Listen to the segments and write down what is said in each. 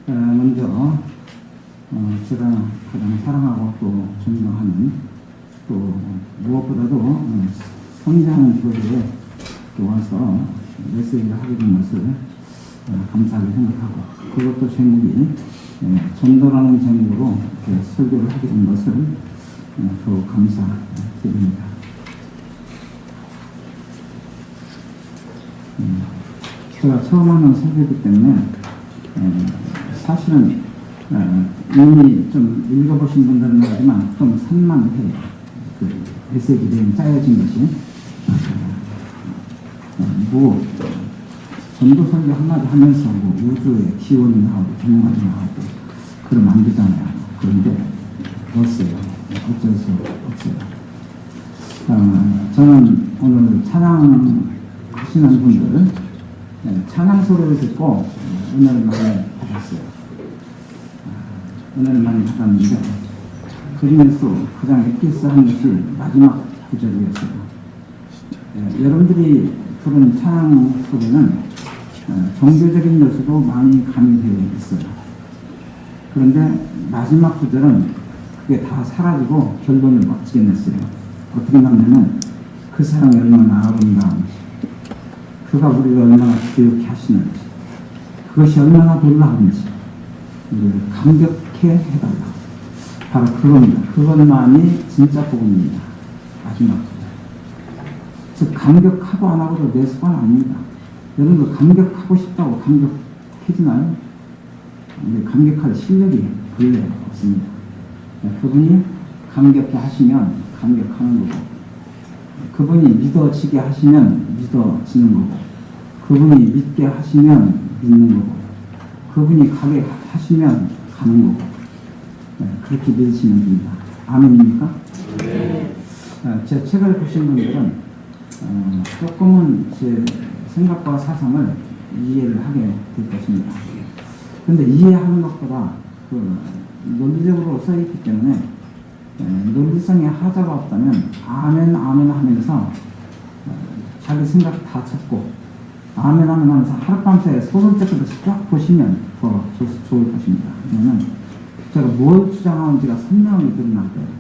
먼저 제가 가장 사랑하고 또 존경하는 또 무엇보다도 성장하는 교회에 와서 메시지를 하게 된 것을 감사하게 생각하고, 그것도 제목이 전도라는 제목으로 이렇게 설교를 하게 된 것을 더 감사드립니다. 제가 처음 하는 설교이기 때문에 사실은 이미 좀 읽어보신 분들은 알지만 좀 산만해요. 그 메시지 내용 짜여진 것이 뭐 전도 설교 한마디 하면서 뭐 우주의 기원이나 하고 종말이나 하고 그러면 안 되잖아요. 그런데 없어요. 어쩔 수 없어요. 저는 오늘 찬양하시는 분들 찬양 소리를 듣고 은혜를 많이 받았어요. 은혜를 많이 받았는데 그 중에서 가장 엑기스한 것이 마지막 구절이었어요. 여러분들이 들은 찬양 소리는 종교적인 요소도 많이 가미되어 있어요. 그런데 마지막 구절은 그게 다 사라지고 결론을 멋지게 냈어요. 어떻게 나오냐면 그 사랑이 얼마나 아름다운지, 그가 우리를 얼마나 기억해 하시는지, 그것이 얼마나 놀라운지 우리를 감격해 해달라. 바로 그겁니다. 그것만이 진짜 복음입니다. 마지막 구절. 즉 감격하고 안 하고도 내 수건 아닙니다. 여러분들 감격하고 싶다고 감격해지나요? 근데 감격할 실력이 본래 없습니다. 그분이 감격해 하시면 감격하는 거고, 그분이 믿어지게 하시면 믿어지는 거고, 그분이 믿게 하시면 믿는 거고, 그분이 가게 하시면 가는 거고, 그렇게 믿으시면 됩니다. 아멘입니까? 네. 제 책을 보신 분들은 조금은 제 생각과 사상을 이해를 하게 될 것입니다. 그런데 이해하는 것보다 논리적으로 써있기 때문에 논리성에 하자가 없다면 아멘 아멘 하면서 자기 생각 다 찾고 아멘 아멘 하면서 하룻밤새 소설책부터 쫙 보시면 더 좋을 것입니다. 왜냐하면 제가 뭘 주장하는지가 선명하게 드러날 거예요.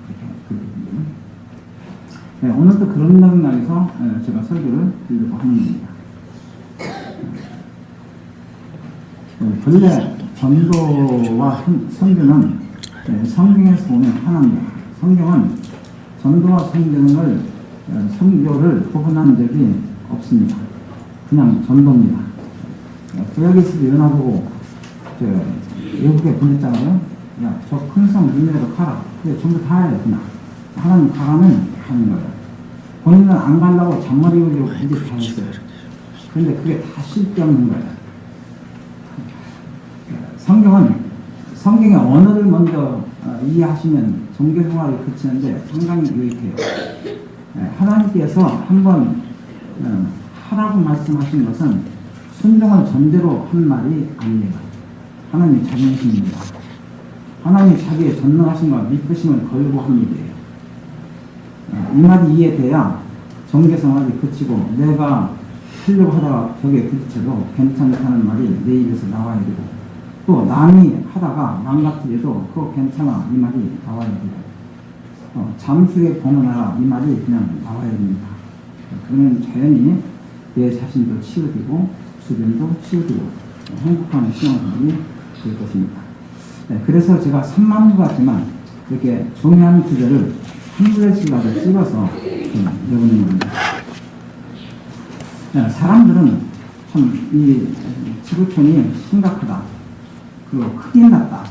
네, 오늘도 그런 맥락에서 제가 설교를 드리려고 하는 겁니다. 본래 전도와 선교는 성경에서 오는 하나입니다. 성경은 전도와 선교를 구분한 적이 없습니다. 그냥 전도입니다. 구약에서 연합하고 외국에 보냈잖아요. 야, 저 큰 성 니네로 가라. 그게 전부 다예요. 그냥 하나님 가라면 가는 거예요. 본인은 안 가려고 잔머리 올리고 이제 다 했어요. 그런데 그게 다 쓸데없는 거예요. 성경의 언어를 먼저 이해하시면 종교생활을 그치는데 상당히 유익해요. 하나님께서 한번 하라고 말씀하신 것은 순종을 전제로 한 말이 아니에요. 하나님이 자존심입니다. 하나님이 자기의 전능하심과 믿으심을 걸고 한 일이에요. 이 말이 이해돼야 종교생활이 그치고 내가 하려고 하다가 벽에 부딪혀도 괜찮다는 말이 내 입에서 나와야 되고, 또 남이 하다가 망가뜨려도 그거 괜찮아 이 말이 나와야 되고, 잠수에 범하라 이 말이 그냥 나와야 됩니다. 그러면 자연히 내 자신도 치유되고 주변도 치유되고 행복한 신앙생활이 될 것입니다. 그래서 제가 산만한 것 같지만 이렇게 중요한 주제를 한 구절씩이라도 찍어서 여러분이 겁니다. 사람들은 참 이 지구촌이 심각하다, 그리고 큰일 났다,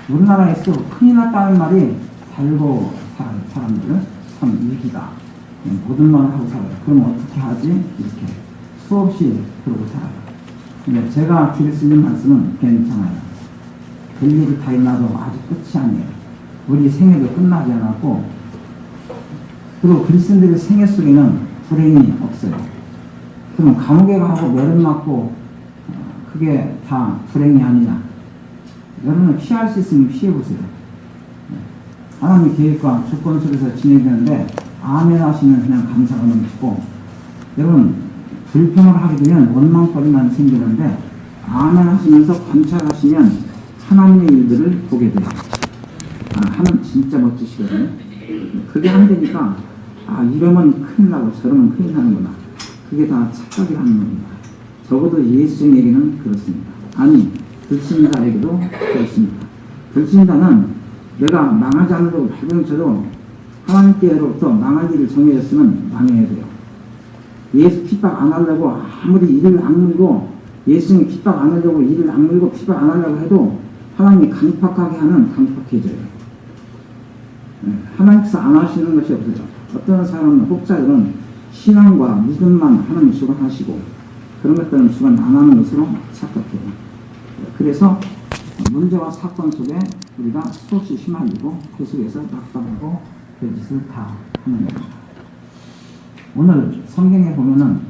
우리나라에서 큰일 났다는 말이 달고 살아요. 사람들은 참 위기다, 모든 말을 하고 살아요. 그럼 어떻게 하지? 이렇게 수없이 그러고 살아요. 근데 제가 드릴 수 있는 말씀은 괜찮아요. 별일이 다 일어나도 아직 끝이 아니에요. 우리 생애도 끝나지 않았고, 그리고 그리스도인들의 생애 속에는 불행이 없어요. 그럼 감옥에 가고 매를 맞고 그게 다 불행이 아니냐? 여러분은 피할 수 있으면 피해보세요. 하나님의 계획과 주권 속에서 진행되는데 아멘 하시면 그냥 감사가 넘치고, 여러분 불평을 하게 되면 원망거리만 생기는데 아멘 하시면서 관찰하시면 하나님의 일들을 보게 돼요. 하나님 진짜 멋지시거든요. 그게 안 되니까 이러면 큰일 나고 저러면 큰일 나는구나. 그게 다 착각이라는 겁니다. 적어도 예수쟁이에게는 그렇습니다. 아니, 불신자에게도 그렇습니다. 불신자는 내가 망하지 않으려고 발병쳐도 하나님께로부터 망할 일을 정해졌으면 망해야 돼요. 예수 핍박 안 하려고 아무리 이를 악물고 예수님이 핍박 안 하려고 이를 악물고 핍박 안 하려고 해도 하나님이 강팍하게 하면 강팍해져요. 하나님께서 안 하시는 것이 없어요. 어떤 사람은 혹자들은 신앙과 믿음만 하나님 주관하시고 그런 것들은 주관 안 하는 것으로 착각해요. 그래서 문제와 사건 속에 우리가 수없이 휘말리고 그 속에서 낙담하고 별짓을 다 하는 겁니다. 오늘 성경에 보면은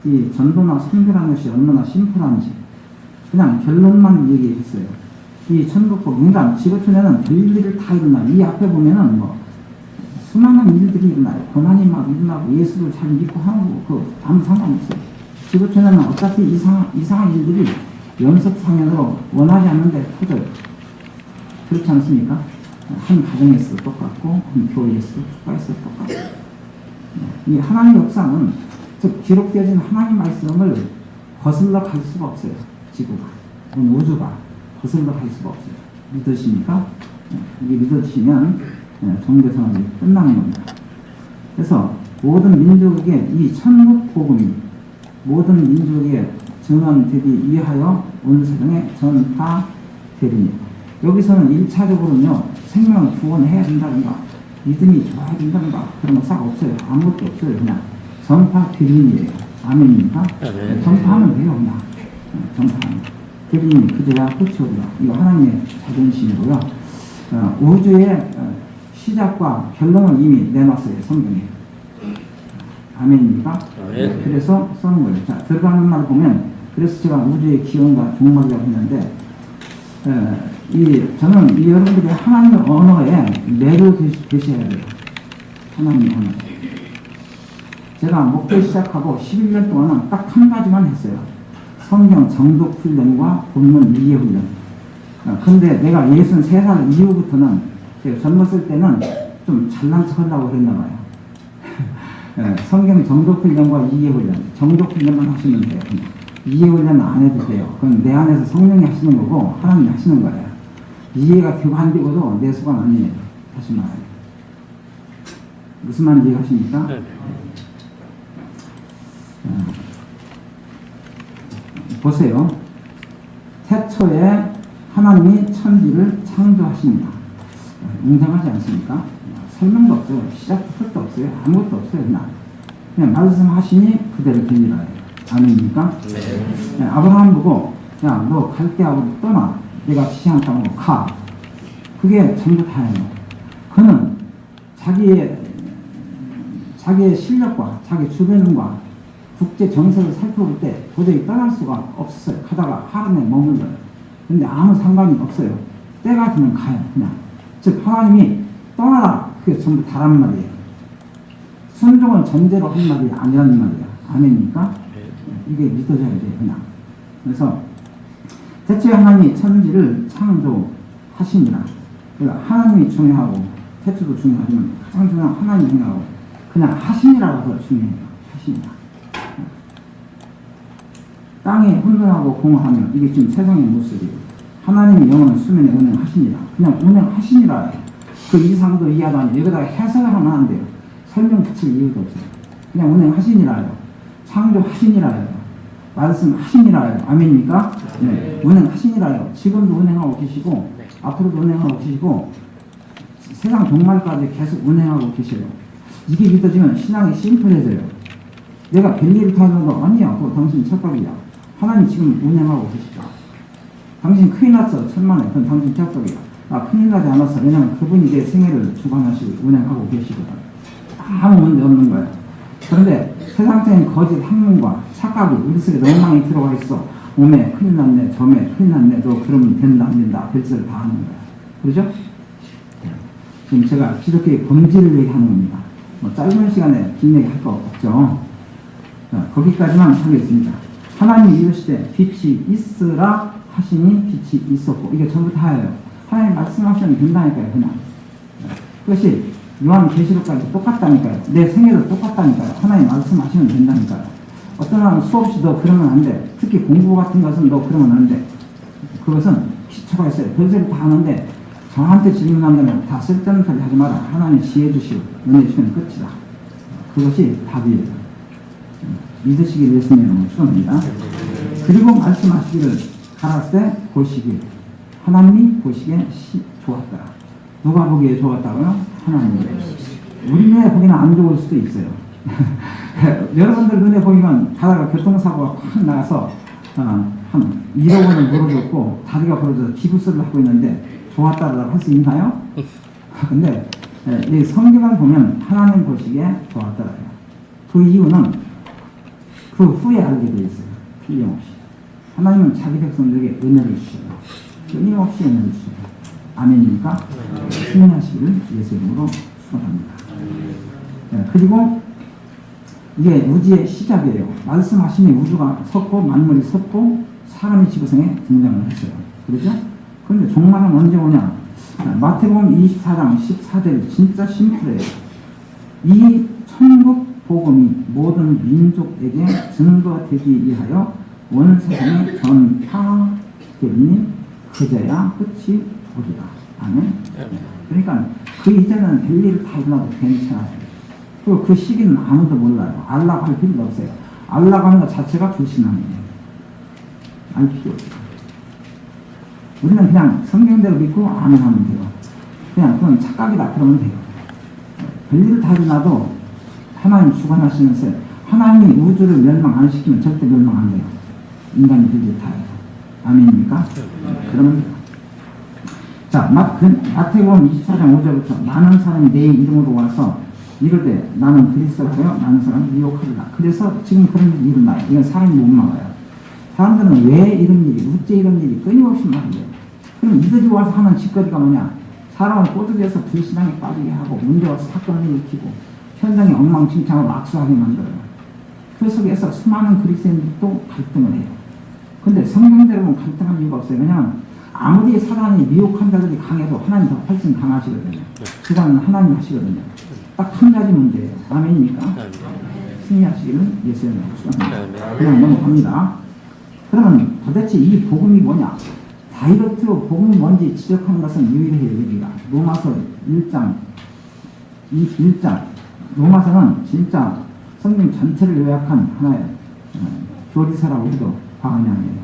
이 전도나 선교라는 것이 얼마나 심플한지 그냥 결론만 얘기했어요. 이 천국복 인간 지구촌에는 별일들이 다 일어나요. 이 앞에 보면은 뭐 수많은 일들이 일어나요. 고난이 막 일어나고 예수를 잘 믿고 하는 거 아무 상관없어요. 지구촌에는 어차피 이상한 일들이 연속상연으로 원하지 않는데 터져요. 그렇지 않습니까? 한 가정에서 똑같고 한 교회에서 국가에서 똑같고 이 하나님의 역사는 즉 기록되어진 하나님 말씀을 거슬러 갈 수가 없어요. 지구가, 우주가 거슬러 갈 수가 없어요. 믿으십니까? 이게 믿어지시면 종교생활이 끝나는 겁니다. 그래서 모든 민족에게 이 천국 복음이 모든 민족에게 전환되기 위하여 온 세상에 전파되리니 여기서는 1차적으로는요 생명을 구원해야 된다든가 믿음이 좋아야 된다든가 그런 거 싹 없어요. 아무것도 없어요. 그냥 전파되리니예요. 아멘입니까? 전파하면 돼요. 그냥 전파하면 되리니 그제야 끝이 오리라. 이거 하나님의 자존심이고요. 우주의 시작과 결론을 이미 내놨어요. 성경에. 아멘입니까? 그래서 써는 거예요. 자, 들어가는 말 보면 그래서 제가 우주의 기원과 종말이라고 했는데 저는 이 여러분들이 하나님의 언어에 매를 드셔야 돼요. 하나님의 언어. 제가 목표 시작하고 11년 동안은 딱 한 가지만 했어요. 성경 정독 훈련과 본문 이해 훈련. 근데 내가 63살 이후부터는 제가 젊었을 때는 좀 잘난 척 하려고 그랬나 봐요. 성경 정독 훈련과 이해 훈련. 정독 훈련만 하시면 돼요. 이해 훈련은 안 해도 돼요. 그건 내 안에서 성령이 하시는 거고 하나님이 하시는 거예요. 이해가 되고 안 되고도 내 수가 아니에요. 다시 말해요. 무슨 말인지 이해하십니까? 네. 보세요. 태초에 하나님이 천지를 창조하십니다. 웅장하지 않습니까? 설명도 없어요. 시작도 끝도 없어요. 아무것도 없어요. 그냥 말씀하시니 그대로 됩니다. 아닙니까? 네. 아브라함 보고 야, 너 갈대아우로 떠나. 내가 지시한 땅으로 가. 그게 전부 다예요. 그는 자기의 실력과 자기 주변과 국제 정세를 살펴볼 때 도저히 떠날 수가 없었어요. 가다가 하루에 머물러요. 근데 아무 상관이 없어요. 때가 되면 가요. 그냥. 즉 하나님이 떠나라. 그게 전부 다란 말이에요. 순종은 전제로 한 말이 아니라는 말이에요. 아닙니까? 이게 믿어져야 돼요. 그냥. 그래서 태초에 하나님이 천지를 창조하십니다. 그러니까 하나님이 중요하고 태초도 중요하지만 가장 중요한 하나님이 중요하고 그냥 하심이라고 더 중요해요. 하심이다. 땅에 혼돈하고 공허하면 이게 지금 세상의 모습이에요. 하나님이 영원한 수면에 운행하십니다. 그냥 운행하시니라 해요. 그 이상도 이하도 아니에요. 여기다가 해석을 하면 안 돼요. 설명 붙일 이유도 없어요. 그냥 운행하시니라 해요. 창조하시니라 해요. 말씀하시니라 해요. 아멘입니까? 네. 운행하시니라 해요. 지금도 운행하고 계시고 앞으로도 운행하고 계시고 세상 종말까지 계속 운행하고 계셔요. 이게 믿어지면 신앙이 심플해져요. 내가 별일을 타는 거 아니야. 그거 당신 착각이야. 하나님 지금 운행하고 계시죠. 당신 큰일 났어. 천만에. 그건 당신 착각이야. 큰일 나지 않았어. 왜냐면 그분이 내 생애를 주관하시고 운행하고 계시거든. 아무 문제 없는 거예요. 그런데 세상적인 거짓 학문과 착각이 우리 속에 너무 많이 들어가 있어. 오메 큰일 났네. 저메 큰일 났네. 너 그러면 된다 안 된다. 별짓을 다 하는 거예요. 그렇죠? 지금 제가 기독교의 본질을 얘기하는 겁니다. 뭐 짧은 시간에 긴 얘기 할 거 없죠. 자, 거기까지만 하겠습니다. 하나님이 이르시되 빛이 있으라 하시니 빛이 있었고, 이게 전부 다예요. 하나님 말씀하시면 된다니까요, 그냥. 그것이 요한계시록까지 똑같다니까요. 내 생애도 똑같다니까요. 하나님 말씀하시면 된다니까요. 어떤 사람은 수없이 너 그러면 안 돼. 특히 공부 같은 것은 너 그러면 안 돼. 그것은 기초가 있어요. 별소리 다 하는데 저한테 질문한다면 다 쓸데없는 소리 하지 마라. 하나님 지혜 주시고 은혜 주시면 끝이다. 그것이 답이에요. 믿으시기 위해서 여러분 축원합니다. 그리고 말씀하시기를 가라사대 보시기 하나님이 보시기에 좋았더라. 누가 보기에 좋았다고요? 하나님이. 우리 눈에 보기는 안 좋을 수도 있어요. 여러분들 눈에 보이면 가다가 교통사고가 확 나가서 한 1억 원을 벌어졌고 다리가 벌어져서 기부스를 하고 있는데 좋았다라고 할 수 있나요? 근데 이 성경을 보면 하나님 보시기에 좋았더라고요. 그 이유는 그 후에 알게 되어 있어요. 틀림없이. 하나님은 자기 백성들에게 은혜를 주셔요. 끊임없이 은혜를 주셔요. 아멘입니까? 승리하시기를 예수 이름으로 축원합니다. 그리고 이게 우주의 시작이에요. 말씀하시니 우주가 섰고 만물이 섰고 사람이 지구상에 등장을 했어요. 그렇죠? 그런데 종말은 언제 오냐? 마태복음 24장 14절 진짜 심플해요. 이 천국 복음이 모든 민족에게 증거되기 위하여 온 세상에 전파되니 그제야 끝이 오리라. 아멘. 그러니까 그 이제는 별일 다 일어나도 괜찮아요. 그리고 그 시기는 아무도 몰라요. 알라고 할 필요도 없어요. 알라고 하는 것 자체가 불신앙이에요. 알 필요 없어요. 우리는 그냥 성경대로 믿고 아멘하면 돼요. 그냥 그건 착각이다 그러면 돼요. 별일 다 일어나도 하나님 주관하시면서 하나님이 우주를 멸망 안 시키면 절대 멸망 안 돼요. 인간이 별일 다 해요. 아멘입니까? 그러면 돼요. 자, 마태복음 24장 5절부터 많은 사람이 내 이름으로 와서 이르되 나는 그리스도라요 많은 사람을 미혹하리라. 그래서 지금 그런 일이 일어나요. 이건 사람이 못 막아요. 사람들은 왜 이런 일이, 어째 이런 일이 끊임없이 말해요. 그럼 이들이 와서 하는 짓거리가 뭐냐? 사람을 꼬드겨서 불신앙에 빠지게 하고 문제와 사건을 일으키고 현장에 엉망진창으로 악수하게 만들어요. 그 속에서 수많은 그리스도인들도 갈등을 해요. 근데 성경대로 보면 갈등할 이유가 없어요. 왜냐하면 아무리 사단이 미혹한 자들이 강해도 하나님 더 훨씬 강하시거든요. 그다음은 하나님 하시거든요. 딱 한 가지 문제예요. 아멘입니까? 승리하시기를 예수의 이름으로 축원합니다. 그냥 넘어갑니다. 그러면 도대체 이 복음이 뭐냐? 다이렉트 복음이 뭔지 지적하는 것은 유일해요. 여기가 로마서 1장 로마서는 진짜 성경 전체를 요약한 하나의 교리서라고 해도 과언이 아니에요.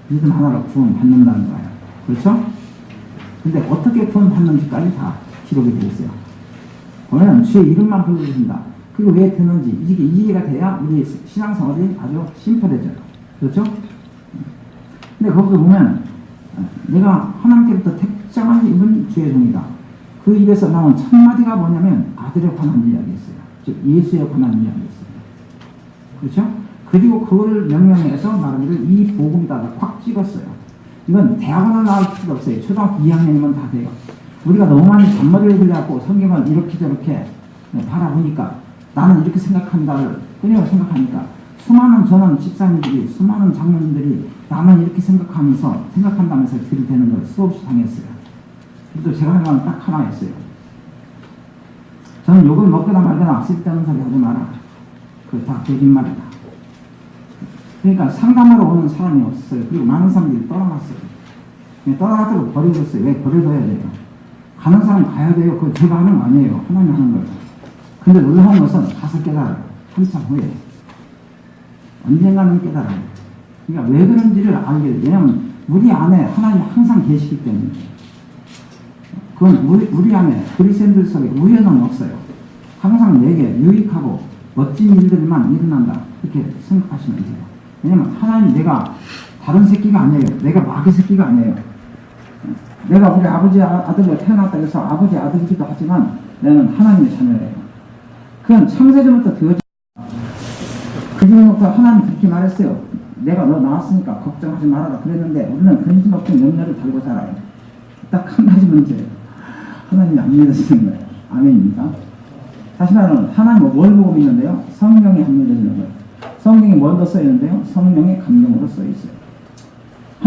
믿음 하나로 구원 받는다는 거예요. 그렇죠? 근데 어떻게 구원 받는지까지 다 기록이 되어 있어요. 보면 주의 이름만 불러주신다. 그리고 왜 듣는지 이게 이해가 돼야 우리 신앙생활이 아주 심플해져요. 그렇죠? 근데 거기서 보면 내가 하나님께부터 택정한 입은 주의 종이다. 그 입에서 나온 첫 마디가 뭐냐면 아들에 관한 이야기였어요. 즉 예수에 관한 이야기였어요. 그렇죠? 그리고 그거를 명령해서 말하기를 이 복음이다 꽉 찍었어요. 이건 대학원을 나올 필요도 없어요. 초등학교 2학년이면 다 돼요. 우리가 너무 많이 잔머리를 굴려갖고 성경을 이렇게 저렇게 바라보니까 나는 이렇게 생각한다를 끊임없이 생각하니까 수많은 저는 집사님들이 수많은 장로님들이 나는 이렇게 생각한다면서 들이대는 걸 수없이 당했어요. 그래도 제가 생각하는 딱 하나였어요. 저는 욕을 먹거나 말거나 쓸데없는 소리 하지 마라. 그거 다 거짓말이다. 그러니까 상담하러 오는 사람이 없었어요. 그리고 많은 사람들이 떠나갔어요. 떠나가다가 버려졌어요. 왜 버려둬야 돼요? 가는 사람 가야 돼요. 그거 제가 하는 거 아니에요. 하나님 하는 거예요. 근데 놀라운 것은 가서 깨달아요. 한참 후에. 언젠가는 깨달아요. 그러니까 왜 그런지를 알게 돼요. 왜냐하면 우리 안에 하나님이 항상 계시기 때문에. 그건 우리 안에 그리스도인들 속에 우연은 없어요. 항상 내게 유익하고 멋진 일들만 일어난다. 그렇게 생각하시면 돼요. 왜냐면 하나님 내가 다른 새끼가 아니에요. 내가 마귀 새끼가 아니에요. 내가 우리 아버지 아들로 태어났다 해서 아버지 아들이기도 하지만 나는 하나님의 자녀예요. 그건 창세전부터 되어진 그 전부터 하나님 그렇게 말했어요. 내가 너 낳았으니까 걱정하지 말아라 그랬는데 우리는 근심 없는 염려를 달고 살아요. 딱 한 가지 문제예요. 하나님이 안 믿어지는 거예요. 아멘입니까? 다시 말하면 하나님은 뭘 보고 믿는데요? 성령이 안 믿어지는 거예요. 성경이 뭘로 써 있는데요? 성령의 감동으로 써 있어요.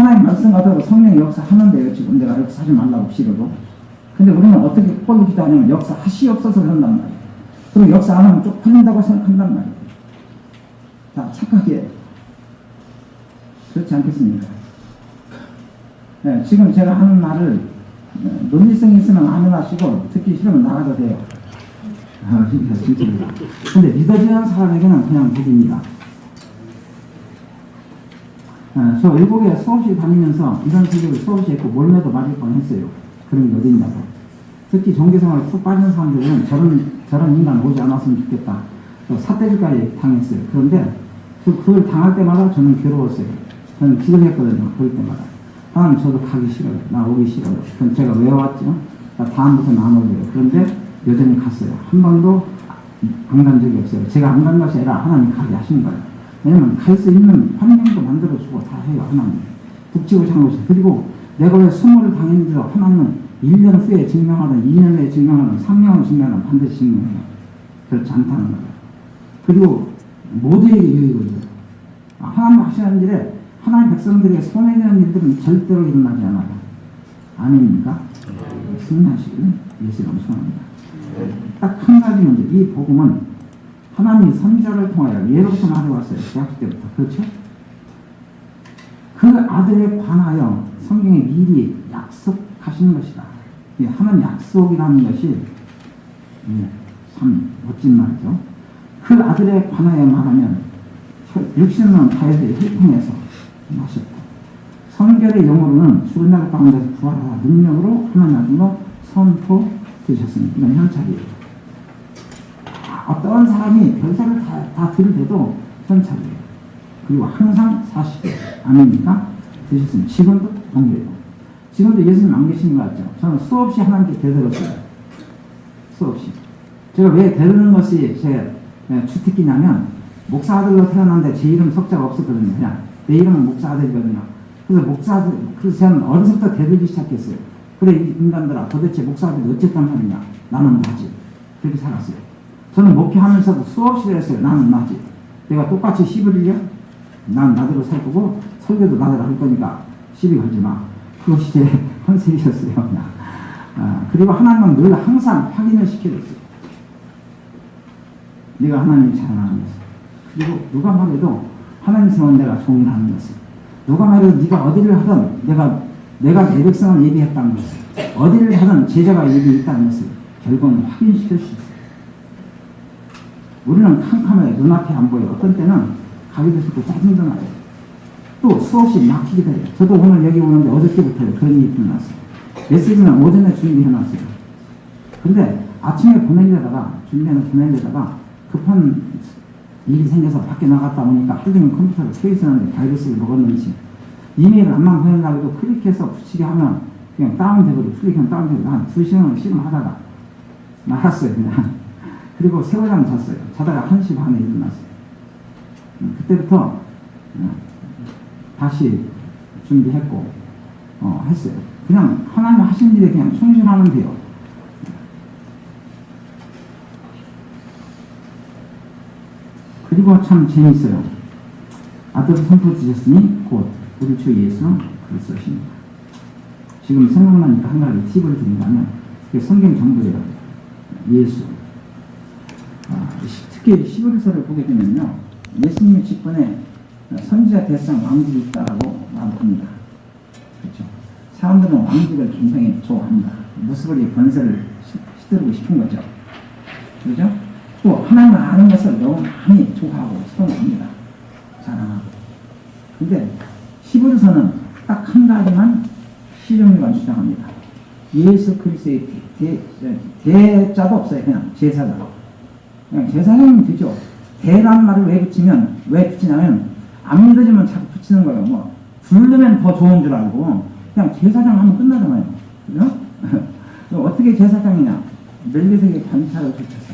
하나님 말씀 가지고 성령이 역사하는데요. 지금 내가 역사하지 말라고 싫어도. 근데 우리는 어떻게 꼴로 기도하냐면 역사하시옵소서 그런단 말이에요. 그리고 역사 안 하면 쪽팔린다고 생각한단 말이에요. 자, 착하게. 그렇지 않겠습니까? 네, 지금 제가 하는 말을 논리성이 있으면 안 하시고 듣기 싫으면 나가도 돼요. 진짜로. 근데 믿어지는 사람에게는 그냥 복입니다. 저 외국에 수업시 다니면서 이런 설교를 수업시에 했고 몰매도 맞을 뻔했어요. 그런 게 어딨냐고. 특히 종교생활에 푹 빠진 사람들은 저런 인간 오지 않았으면 좋겠다. 삿대질까지 당했어요. 그런데 그걸 당할 때마다 저는 괴로웠어요. 저는 기도했거든요. 그럴 때마다. 하나님 저도 가기 싫어요. 나 오기 싫어요. 그럼 제가 왜 왔죠? 나 다음부터는 안 올래요. 그런데 여전히 갔어요. 한 번도 안 간 적이 없어요. 제가 안 간 것이 아니라 하나님 가게 하신 거예요. 왜냐면 갈 수 있는 환경도 만들어주고 다 해요. 하나님. 북치고 장구시. 그리고 내가 왜 수모를 당했는지도 하나님은 1년 후에 증명하든 2년 후에 증명하든 3년 후에 증명하든 반드시 증명해요. 그렇지 않다는 거예요. 그리고 모두에게 유익을 줘요. 하나님 하시는 일에 하나님 백성들에게 손해되는 일들은 절대로 일어나지 않아요. 아닙니까? 승리하시길 예수 이름으로 소원합니다. 딱 한 가지 문제. 이 복음은 하나님이 선지자를 통하여 예로부터 말해왔어요. 대학교 때부터. 그렇죠? 그 아들에 관하여 성경에 미리 약속하시는 것이다. 하나님 약속이라는 것이 참 멋진 말이죠. 그 아들에 관하여 말하면 육신은 다윗의 혈통에서 나셨고 성결의 영으로는 죽은 날 가운데서 부활하라 능력으로 하나님 아들로 선포되셨습니다. 이건 현찰이에요. 어떤 사람이 별사를 다 들이대도 현찰이에요. 그리고 항상 사실이에요. 아닙니까? 되셨습니다. 지금도 동일해요. 지금도 예수님 안 계시는 것 같죠? 저는 수없이 하나님께 대들었어요. 수없이. 제가 왜 대드는 것이 제 주특기냐면 목사 아들로 태어났는데 제 이름 석자가 없었거든요. 그냥 내 이름은 목사 아들이거든요. 그래서 저는 어려서부터 대들기 시작했어요. 그래 이 인간들아 도대체 목사 아들이 어쨌단 말이냐. 나는 나지. 그렇게 살았어요. 저는 목회하면서도 수없이 그랬어요. 나는 나지. 내가 똑같이 시비 들려? 난 나대로 살 거고 설교도 나대로 할 거니까 시비 걸지 마. 그것이 제 컨셉이었어요. 그리고 하나님은 늘 항상 확인을 시켜줬어요. 네가 하나님을 사랑하는 것을. 그리고 누가 말해도 하나님 세운 내가 종이라는 것을. 누가 말해도 네가 어디를 하든 내가 내 백성을 예비했다는 것을. 어디를 하든 제자가 예비했다는 것을 결국은 확인시킬 수 있어요. 우리는 캄캄해 눈앞이 안 보여. 어떤 때는 가기도 싫고 짜증도 나요. 또 수없이 막히기도 해요. 저도 오늘 여기 오는데 어저께부터 그런 일이 일어났어요. 메시지는 오전에 준비해놨어요. 근데 아침에 준비해서 급한 일이 생겨서 밖에 나갔다 오니까 하루 종일 컴퓨터를 켜 있었는데 바이러스를 먹었는지 이메일을 안만 보낸다고 클릭해서 붙이게 하면 그냥 다운되거든. 클릭하면 다운되고 한 2시간을 실험하다가 말았어요. 그냥. 그리고 세월장 잤어요. 자다가 1시 반에 일어났어요. 그때부터 다시 준비했고 했어요. 그냥 하나님 하신 일에 그냥 충실하면 돼요. 그리고 참 재밌어요. 아들을 선포 주셨으니 곧 우리 주 예수 그리스도십니다. 지금 생각나니까 한 가지 팁을 드린다면 성경 정도예요. 예수. 특히 시브리서를 보게 되면요. 예수님의 직분에 선지자 대상 왕직이 있다라고 말합니다. 그렇죠. 사람들은 왕직을 굉장히 좋아합니다. 무스벌이 권세를 시들고 싶은 거죠. 그렇죠? 또 하나님을 아는 것을 너무 많이 좋아하고 선호합니다. 자랑하고. 근데 시브리서는 딱 한 가지만 시종류가 주장합니다. 예수 그리스도의 대자도 없어요. 그냥 제사자. 그냥 제사장이면 되죠. 대라는 말을 왜 붙이냐면 안 믿어지면 자꾸 붙이는 거예요. 뭐 부르면 더 좋은 줄 알고 그냥 제사장 하면 끝나잖아요. 그죠? 어떻게 제사장이냐? 멜기세덱의 관찰을 붙여서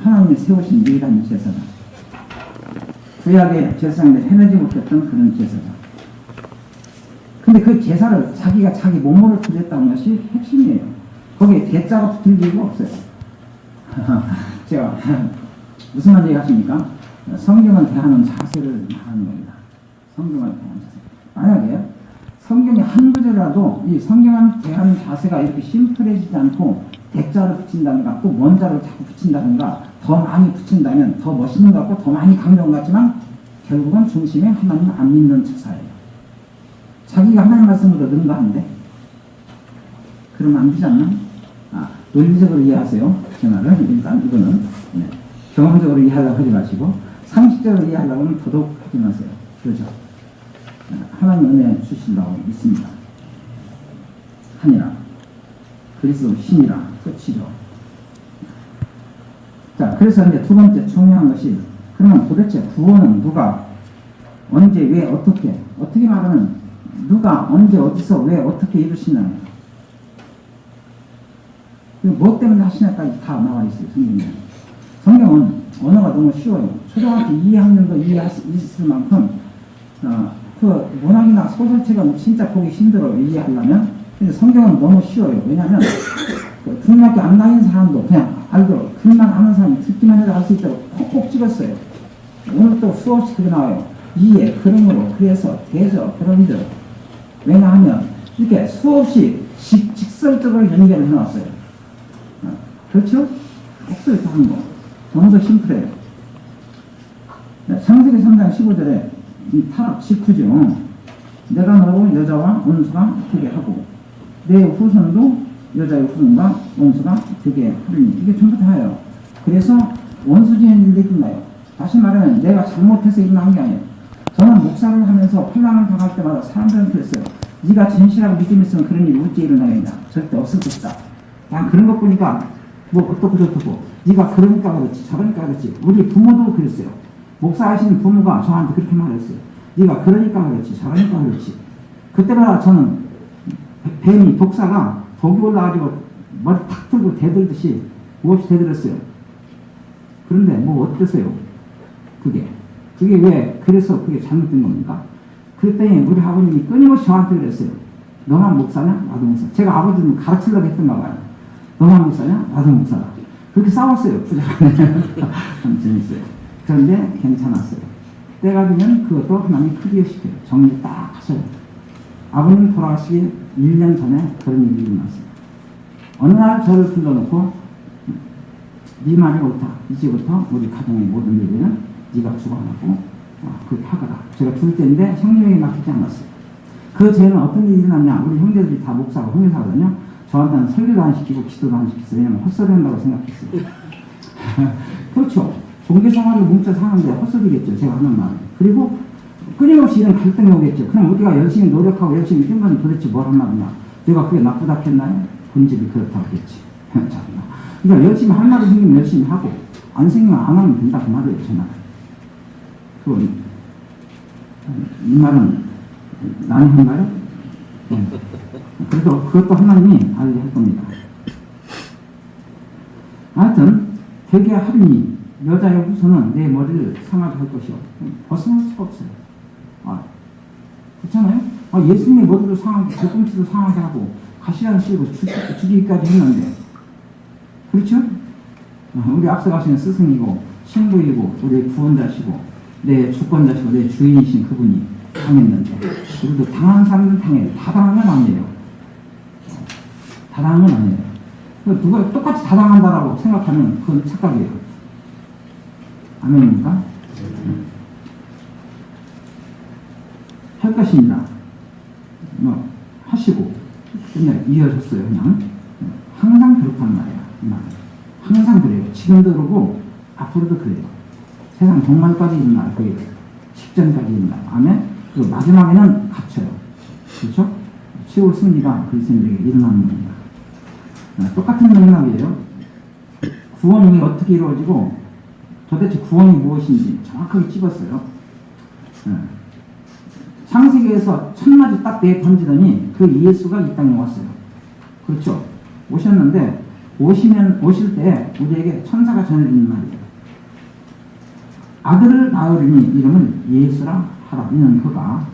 하나님이 세우신 유일한 제사장. 구약의 제사장인데 해내지 못했던 그런 제사장. 근데 그 제사를 자기가 자기 몸으로 드렸다는 것이 핵심이에요. 거기에 대자가 붙을 이유가 없어요. 제가 무슨 말 얘기하십니까? 성경을 대하는 자세를 말하는 겁니다. 성경을 대하는 자세. 만약에 성경의 한 구절이라도 이 성경에 대한 자세가 이렇게 심플해지지 않고 대자를 붙인다든가 또 원자를 자꾸 붙인다든가 더 많이 붙인다면 더 멋있는 것 같고 더 많이 강조한 것 같지만 결국은 중심에 하나님을 안 믿는 측사예요. 자기가 하나님 말씀으로 능가한데 그러면 안 되지 않나? 논리적으로 이해하세요. 제 말은 일단 이거는 경험적으로 이해하려고 하지 마시고 상식적으로 이해하려고 하면 더더욱 하지 마세요. 그렇죠? 하나님 은혜 주신다고 믿습니다. 하니라 그리스도 신이라 끝이죠. 자, 그래서 이제 두 번째 중요한 것이 그러면 도대체 구원은 누가 언제 왜 어떻게 말하면 누가 언제 어디서 왜 어떻게 이루시나요? 뭐 때문에 하시냐까지 다 나와 있어요. 성경은 언어가 너무 쉬워요. 초등학교 2학년도 이해할 수 있을 만큼 그 문학이나 소설책은 진짜 보기 힘들어요. 이해하려면. 근데 성경은 너무 쉬워요. 왜냐하면 중학교 안 다닌 사람도 그냥 알도록 글만 아는 사람이 듣기만 해도 알 수 있도록 콕콕 찍었어요. 오늘 또 수없이 그게 나와요. 이해, 그러므로, 그래서, 대저, 그런들. 왜냐하면 이렇게 수없이 직설적으로 연결을 해놨어요. 그렇죠? 없어요. 다른 거. 너무 더 심플해요. 창세기 3장 15절에 이 타락 직후죠. 내가 너로 여자와 원수가 되게 하고 내 후손도 여자의 후손과 원수가 되게 하리니 이게 전부 다예요. 그래서 원수지은 일들이 끝나요. 다시 말하면 내가 잘못해서 일어난 게 아니에요. 저는 목사를 하면서 환난을 당할 때마다 사람들한테 그랬어요. 네가 진실하고 믿음 있으면 그런 일이 어째 일어나겠냐. 절대 없을 것이다. 그냥 그런 것 보니까 뭐 어떻고 저떻고 네가 그러니까 그렇지 저러니까 그렇지. 우리 부모도 그랬어요. 목사하시는 부모가 저한테 그렇게 말했어요. 네가 그러니까 그렇지 저러니까 그렇지. 그때마다 저는 뱀이 독사가 독이 올라가지고 머리 탁 들고 대들듯이 무엇이 대들었어요. 그런데 뭐 어땠어요? 그게 왜 그래서 그게 잘못된 겁니까? 그랬더니 우리 아버님이 끊임없이 저한테 그랬어요. 너만 목사냐? 나도 목사. 제가 아버지는 가르치려고 했던가 봐요. 너만 목사냐? 나도 목사다. 그렇게 싸웠어요. 부자간에. 참 재밌어요. 그런데 괜찮았어요. 때가 되면 그것도 하나님이 클리어시켜요. 정리 딱 하셔요. 아버님 돌아가시기 1년 전에 그런 일이 일어났어요. 어느 날 저를 불러놓고 네 말이 옳다. 이제부터 우리 가정의 모든 일에는 네가 주관하고 그렇게 하거라. 제가 둘 때인데 형님에게 맡기지 않았어요. 그 죄는 어떤 일이 일어났냐. 우리 형제들이 다 목사고 형제사거든요. 저한테는 설교도 안 시키고 기도도 안 시켰어요. 왜냐면 헛소리 한다고 생각했어요. 그렇죠. 종교생활을 뭉쳐 사는데 헛소리겠죠. 제가 하는 말은. 그리고 끊임없이 이런 갈등이 오겠죠. 그럼 우리가 열심히 노력하고 열심히 뛴 건 도대체 뭘 하나. 내가 그게 나쁘다 했나요? 본질이 그렇다고 했지. 그러니까 열심히 할 말이 생기면 열심히 하고 안 생기면 안 하면 된다 그 말이에요. 제 말은. 이 말은 나는 한가요? 네. 그래서 그것도 하나님이 알게 할 겁니다. 하여튼 되게 하리니 여자의 후손은 내 머리를 상하게 할 것이요. 벗어날 수가 없어요. 그렇잖아요? 예수님의 머리도 상하게, 뒤꿈치도 상하게 하고 가시랑 씌우고 죽이기까지 했는데 그렇죠? 우리 앞서가시는 스승이고 신부이고 우리 구원자시고 내 주권자시고 내 주인이신 그분이 당했는데 우리도 당한 사람은 당해요. 다 당한 건 아니에요. 다 당한 건 아니에요. 누가 똑같이 다 당한다라고 생각하면 그건 착각이에요. 아멘입니까? 할 것입니다. 하시고 그냥 이어졌어요. 그냥 항상 그렇단 말이야. 항상 그래요. 지금도 그러고 앞으로도 그래요. 세상 종말까지 있는 날, 그 직전까지 있는 날. 아멘. 그리고 마지막에는 갇혀요. 그렇죠? 최후 승리가 그리스도인에게 일어나는 겁니다. 똑같은 맥락이에요. 구원이 어떻게 이루어지고 도대체 구원이 무엇인지 정확하게 찍었어요. 창세기에서 첫마디 딱 내던지더니 그 예수가 이 땅에 왔어요. 그렇죠? 오셨는데 오실 때 우리에게 천사가 전해주는 말이에요. 아들을 낳으리니 이름을 예수라 하라. 이는 그가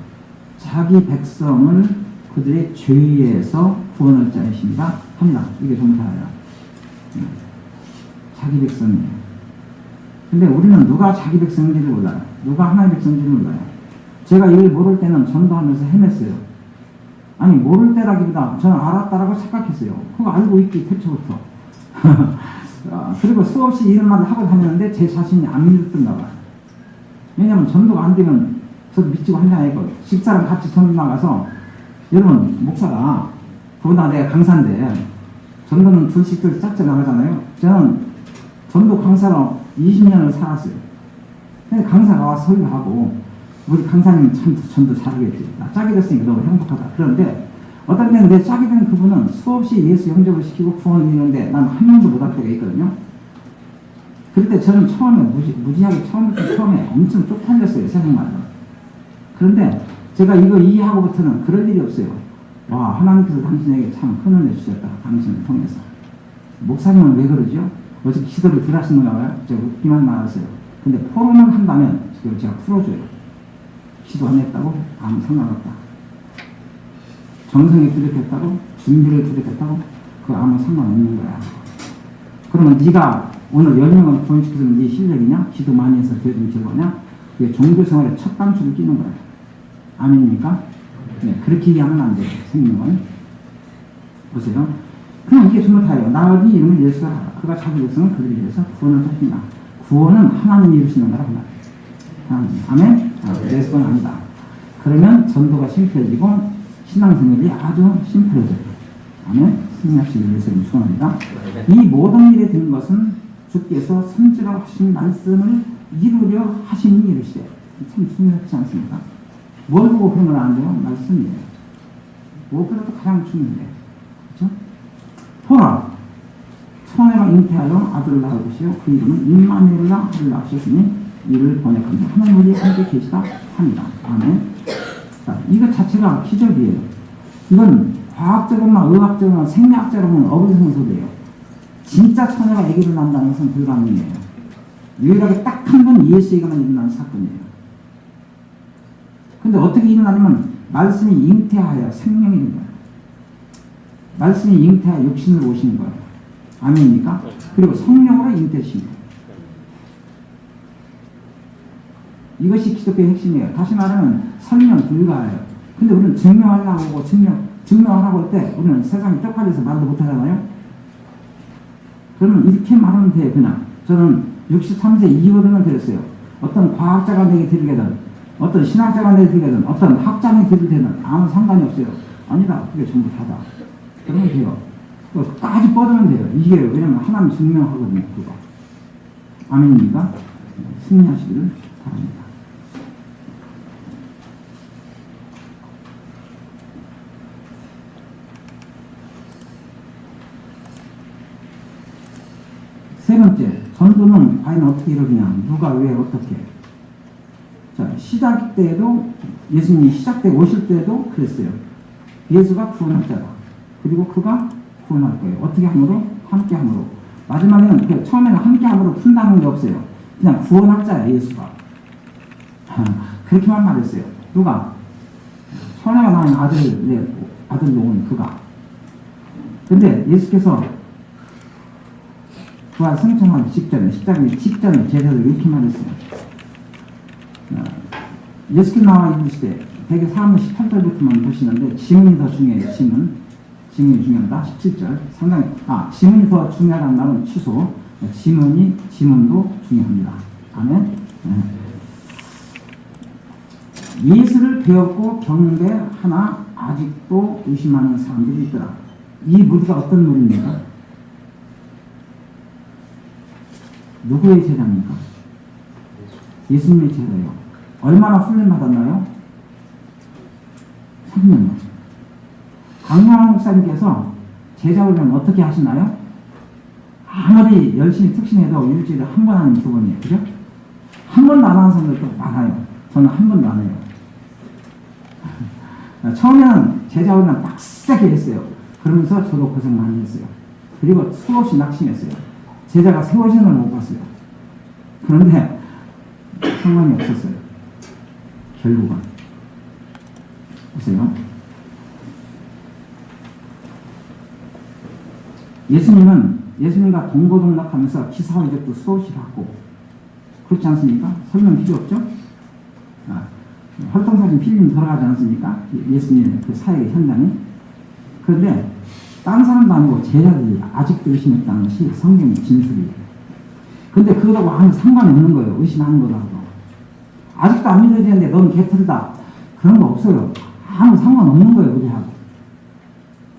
자기 백성을 그들의 죄에서 구원할 자이십니다. 합니다. 이게 전부 다예요. 자기 백성이에요. 근데 우리는 누가 자기 백성인지를 몰라요. 누가 하나님의 백성인지를 몰라요. 제가 이걸 모를 때는 전도하면서 헤맸어요. 아니 모를 때라기보다 저는 알았다라고 착각했어요. 그거 알고 있기 태초부터. 그리고 수없이 이런 말을 하고 다녔는데 제 자신이 안 믿었던가 봐요. 왜냐면 전도가 안 되면 저도 믿지고 한다니까. 집사람 같이 전도 나가서 여러분 목사가 그보다 내가 강사인데 전도는 둘씩 짝짝 나가잖아요. 저는 전도 강사로 20년을 살았어요. 근데 강사가 와서 설교하고 우리 강사님 참 전도 잘하겠지. 나 짝이 됐으니까 너무 행복하다. 그런데 어떤 때는 내 짝이 된 그분은 수없이 예수 영접을 시키고 구원을 이루는데 난 한 명도 못 할 때가 있거든요. 그럴 때 저는 처음에 무지하게 처음에 엄청 쪽팔렸어요. 세상 말로. 그런데 제가 이거 이해하고부터는 그럴 일이 없어요. 와, 하나님께서 당신에게 참 큰 은혜 주셨다. 당신을 통해서. 목사님은 왜 그러죠? 어차피 기도를 덜 하시는가 봐요. 제가 웃기만 말았어요. 근데 포럼을 한다면 그걸 제가 풀어줘요. 기도 안 했다고? 아무 상관없다. 정성이 부족했다고? 준비를 부족했다고? 그거 아무 상관없는 거야. 그러면 네가 오늘 10명을 구원시켜주는 네 실력이냐? 기도 많이 해서 되어진 결과냐? 그게 종교생활의 첫 단추를 끼는 거야. 아닙니까? 네, 그렇게 이해하면 안 돼요. 생명은. 보세요. 그냥 이게 전부 다예요. 나의 이름은 예수가 알아. 그가 자기 백성은 그들을 위해서 구원을 하신다. 구원은 하나님이 이루시는 거라고 말해요. 아멘? 예수는 아니다. 그러면 전도가 심플해지고 신앙생활이 아주 심플해져요. 아멘? 승리하시기 위해서 축원합니다. 이 모든 일에 든 것은 주께서 선지라고 하신 말씀을 이루려 하시니 이루시되. 참 중요하지 않습니까? 뭘 보고 그런 걸 안 돼요? 말씀이에요. 무엇보다도 가장 중요해요. 그렇죠? 보라, 처녀가 잉태하여 아들을 낳을 것이요 그 이름은 임마누엘라 하리라 하셨으니 이를 번역하며 하나님 우리 함께 계시다 합니다. 아멘. 자, 이것 자체가 기적이에요. 이건 과학적으로나 의학적으로나 생리학적으로는 어불성설이에요. 진짜 처녀가 아기를 낳는다는 것은 불가능해요. 유일하게 딱 한 번 예수에게만 일어난 사건이에요. 근데 어떻게 일어나냐면 말씀이 잉태하여 생명이 된 거예요. 말씀이 잉태하여 육신을 오시는 거예요. 아멘입니까? 그리고 성령으로 잉태시는 거예요. 이것이 기독교의 핵심이에요. 다시 말하면 설명 불가해요. 근데 우리는 증명하려고 하고 증명하라고 할 때 우리는 세상이 쪽팔려서 말도 못하잖아요. 그러면 이렇게 말하면 돼요. 그냥 저는 63세 이후로는 드렸어요. 어떤 과학자가 내게 드리게든 어떤 신학자가 내게 드리게든 어떤 학자가 드리게든 아무 상관이 없어요. 아니다. 그게 전부 다다. 그러면 돼요. 끝까지 뻗으면 돼요. 이게 왜냐면 하나님 증명하거든요. 그거. 아멘입니까? 승리하시기를 바랍니다. 세 번째, 전도는 과연 어떻게 이루느냐? 누가 왜 어떻게? 자, 시작 때에도 예수님이 시작 때 오실 때도 그랬어요. 예수가 구원할 자다. 그리고 그가 구원할 거예요. 어떻게 함으로? 함께 함으로. 마지막에는 처음에는 함께 함으로 푼다는 게 없어요. 그냥 구원할 자야 예수가. 그렇게만 말했어요. 누가? 처녀가 낳은 아들 놓은 그가. 근데 예수께서 부활 승천하기 직전에 십자가의 직전에 제자들 이렇게 말했어요. 예수께서 나와 이르시되 대개 4문 18절부터만 보시는데 지문이 더 중요해요. 지문이 중요하다. 17절 상당히 지문이 더 중요하다는 말은 취소. 지문도 중요합니다. 아멘. 예수를 배웠고 경배하나 아직도 의심하는 사람들이 있더라. 이 무리가 어떤 무리입니까? 누구의 제자입니까? 예수님의 제자예요. 얼마나 훈련 받았나요? 3년요. 강명환 목사님께서 제자 훈련 어떻게 하시나요? 아무리 열심히 특신해도 일주일에 한 번 아니면 두 번이에요. 그죠? 한 번도 안 하는 사람들도 많아요. 저는 한 번도 안 해요. 처음에는 제자 훈련 빡세게 했어요. 그러면서 저도 고생 많이 했어요. 그리고 수없이 낙심했어요. 제자가 세워지는 걸 못 봤어요. 그런데 상관이 없었어요. 결국은. 보세요. 예수님과 동고동락하면서 기사와 이적도 수없이 받고 그렇지 않습니까? 설명 필요 없죠? 활동사진 필름 돌아가지 않습니까? 예수님의 그 사역의 현장에. 그런데 다른 사람도 아니고 제자들이 아직도 의심했다는 것이 성경의 진술이에요. 근데 그거하고 아무 상관이 없는 거예요. 의심하는 거라고. 아직도 안 믿어지는데 넌 개틀다. 그런 거 없어요. 아무 상관없는 거예요. 우리하고.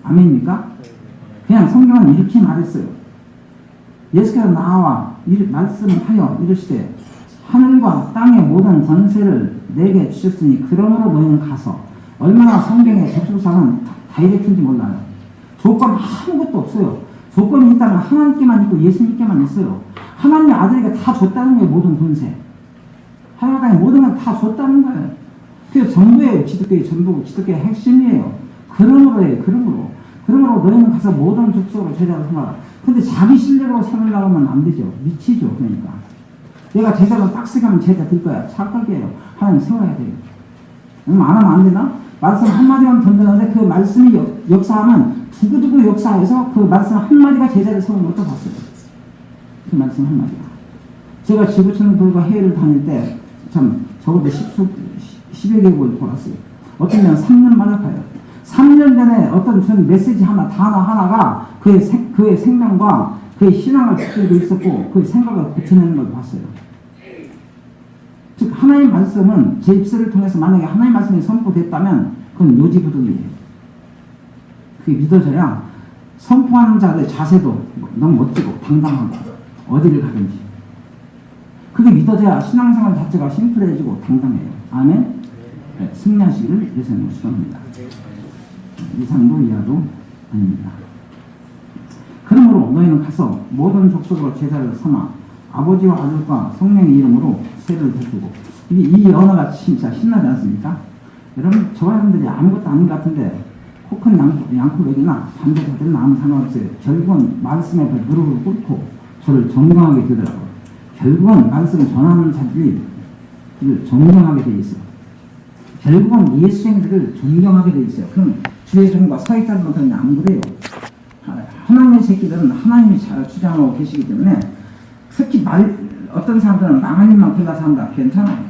아멘입니까? 그냥 성경은 이렇게 말했어요. 예수께서 나와 말씀하여 이르시되 하늘과 땅의 모든 권세를 내게 주셨으니 그러므로 너희는 가서 얼마나 성경의 접속사는 다이렉트인지 몰라요. 조건 아무것도 없어요. 조건이 있다면 하나님께만 있고 예수님께만 있어요. 하나님의 아들에게 다 줬다는 거예요. 모든 권세. 하나님의 모든 걸 다 줬다는 거예요. 그게 전부예요. 기독교의 전부고 기독교의 핵심이에요. 그러므로예요. 그러므로 너희는 가서 모든 족속으로 제자를 삼아라. 근데 자기 실력으로 삼으려고 하면 안 되죠. 미치죠. 그러니까. 내가 제자로 빡세게 하면 제자 될 거야. 착각이에요. 하나님 세워야 돼요. 안 하면 안 되나? 말씀 한마디만 던졌는데 그 말씀이 역사하면 두고두고 역사해서 그 말씀 한마디가 제자를 세우는 것도 봤어요. 그 말씀 한마디가. 제가 지구촌을 돌고 해외를 다닐 때 참 적어도 10여 개국을 돌았어요. 어떤 면 3년마다 가요. 3년 전에 어떤 전 메시지 하나, 단어 하나가 그의 생명과 그의 신앙을 붙들고 있었고 그의 생각을 고쳐내는 걸 봤어요. 즉 하나님의 말씀은 제 입술을 통해서 만약에 하나님의 말씀이 선포됐다면 그건 요지부동이에요. 그게 믿어져야 선포하는 자들의 자세도 너무 멋지고 당당하고 어디를 가든지 그게 믿어져야 신앙생활 자체가 심플해지고 당당해요. 아멘? 네, 승리하시기를 예수님으로 축원합니다. 이상도 이하도 아닙니다. 그러므로 너희는 가서 모든 족속으로 제자를 삼아 아버지와 아들과 성령의 이름으로 세례를 베푸고 이 언어가 진짜 신나지 않습니까? 여러분 저 사람들이 아무것도 아닌 것 같은데 코 큰 양코백이나 담배자들은 아무 상관없어요. 결국은 말씀에 무릎을 꿇고 저를 존경하게 되더라고요. 결국은 말씀을 전하는 자들이 그를 존경하게 돼 있어요. 결국은 예수님들을 존경하게 돼 있어요. 그럼 주의 종과 사역자들은 안 그래요. 하나님의 새끼들은 하나님이 잘 주장하고 계시기 때문에 특히 어떤 사람들은 망할 일만 골라서 한다. 괜찮아요.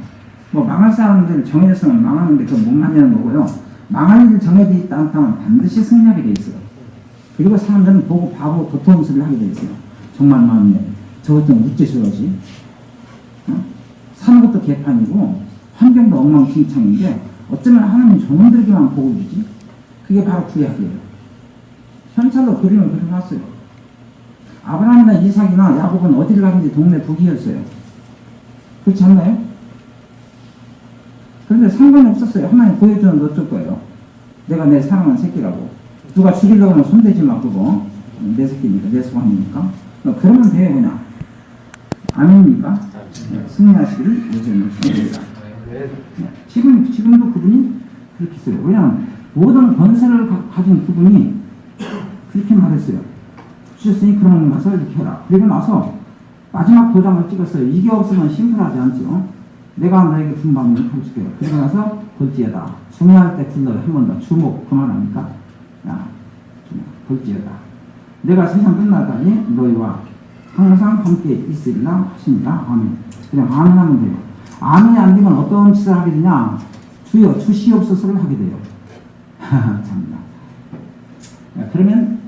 뭐 망할 사람들 정해졌으면 망하는데 그건 못 만드는 거고요. 망할 일 정해져 있다 않다면 반드시 승리하게 돼 있어요. 그리고 사람들은 보고 바보 도통 소리를 하게 돼 있어요. 정말 마음에 저것 좀 어째서지? 사는 것도 개판이고 환경도 엉망진창인데 어쩌면 하나님 종들에게만 복을 주지? 그게 바로 구약이에요. 현찰로 그림을 그려놨어요. 아브라함이나 이삭이나 야곱은 어디를 가든지 동네 북이었어요. 그렇지 않나요? 그런데 상관이 없었어요. 하나님 보여주는 어쩔 거예요. 내가 내 사랑하는 새끼라고. 누가 죽이려고 하면 손대지 마, 그거. 내 새끼니까, 내 소원이니까. 그러면 돼요, 그냥. 아멘입니까? 네, 승리하시기를 예수님을 축원합니다. 지금도 그분이 그렇게 했어요. 왜냐하면 모든 권세를 가진 그분이 그렇게 말했어요. 주셨으니 그러면 가서 이렇게 해라. 그리고 나서 마지막 도장을 찍었어요. 이게 없으면 심플하지 않죠. 내가 너에게 분방을 해줄게요. 그리고 나서 볼지어다. 중요할 때 불러요. 한 번 더. 주목 그만합니까? 야, 볼지어다. 내가 세상 끝날까지 너희와 항상 함께 있으리라 하십니다. 아멘. 그냥 아멘 하면 돼요. 아멘이 안 되면 어떤 짓을 하게 되냐? 주여 주시옵소서를 하게 돼요. 참나. 그러면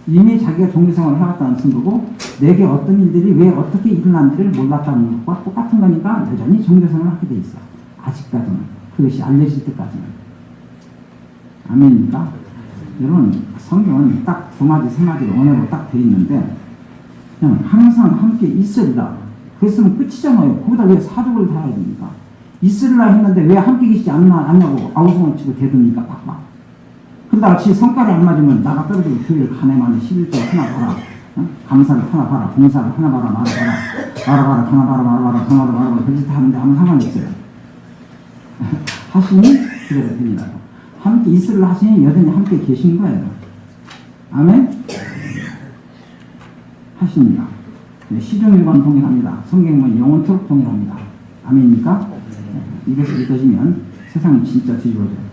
이미 자기가 종교생활을 해왔다는 증거고 내게 어떤 일들이 왜 어떻게 일어난지를 몰랐다는 것과 똑같은 거니까 여전히 종교생활을 하게 돼 있어. 아직까지는. 그것이 알려질 때까지는. 아멘입니까? 여러분 성경은 딱 두 마디 세 마디 언어로 딱 돼 있는데 그냥 항상 함께 있으리라. 그랬으면 끝이잖아요. 거기다 왜 사족을 달아야 됩니까? 있으리라 했는데 왜 함께 계시지 않냐고 아우성을 치고 대듭니까? 빡빡. 그러다가 지 성깔이 안 맞으면 나가 떨어지고 교회를 가내만에 11조 하나 봐라. 어? 감사를 하나 봐라. 봉사를 하나 봐라. 말아봐라. 하나 봐라. 말아봐라. 그렇게 하는데 아무 상관이 없어요. 하시니 그대로 됩니다. 함께 있으리라 하시니 여전히 함께 계신 거예요. 아멘? 하십니다. 네, 시종일관 동일합니다. 성경은 영원토록 동일합니다. 아멘입니까? 네, 이것을 믿어지면 세상이 진짜 뒤집어져요.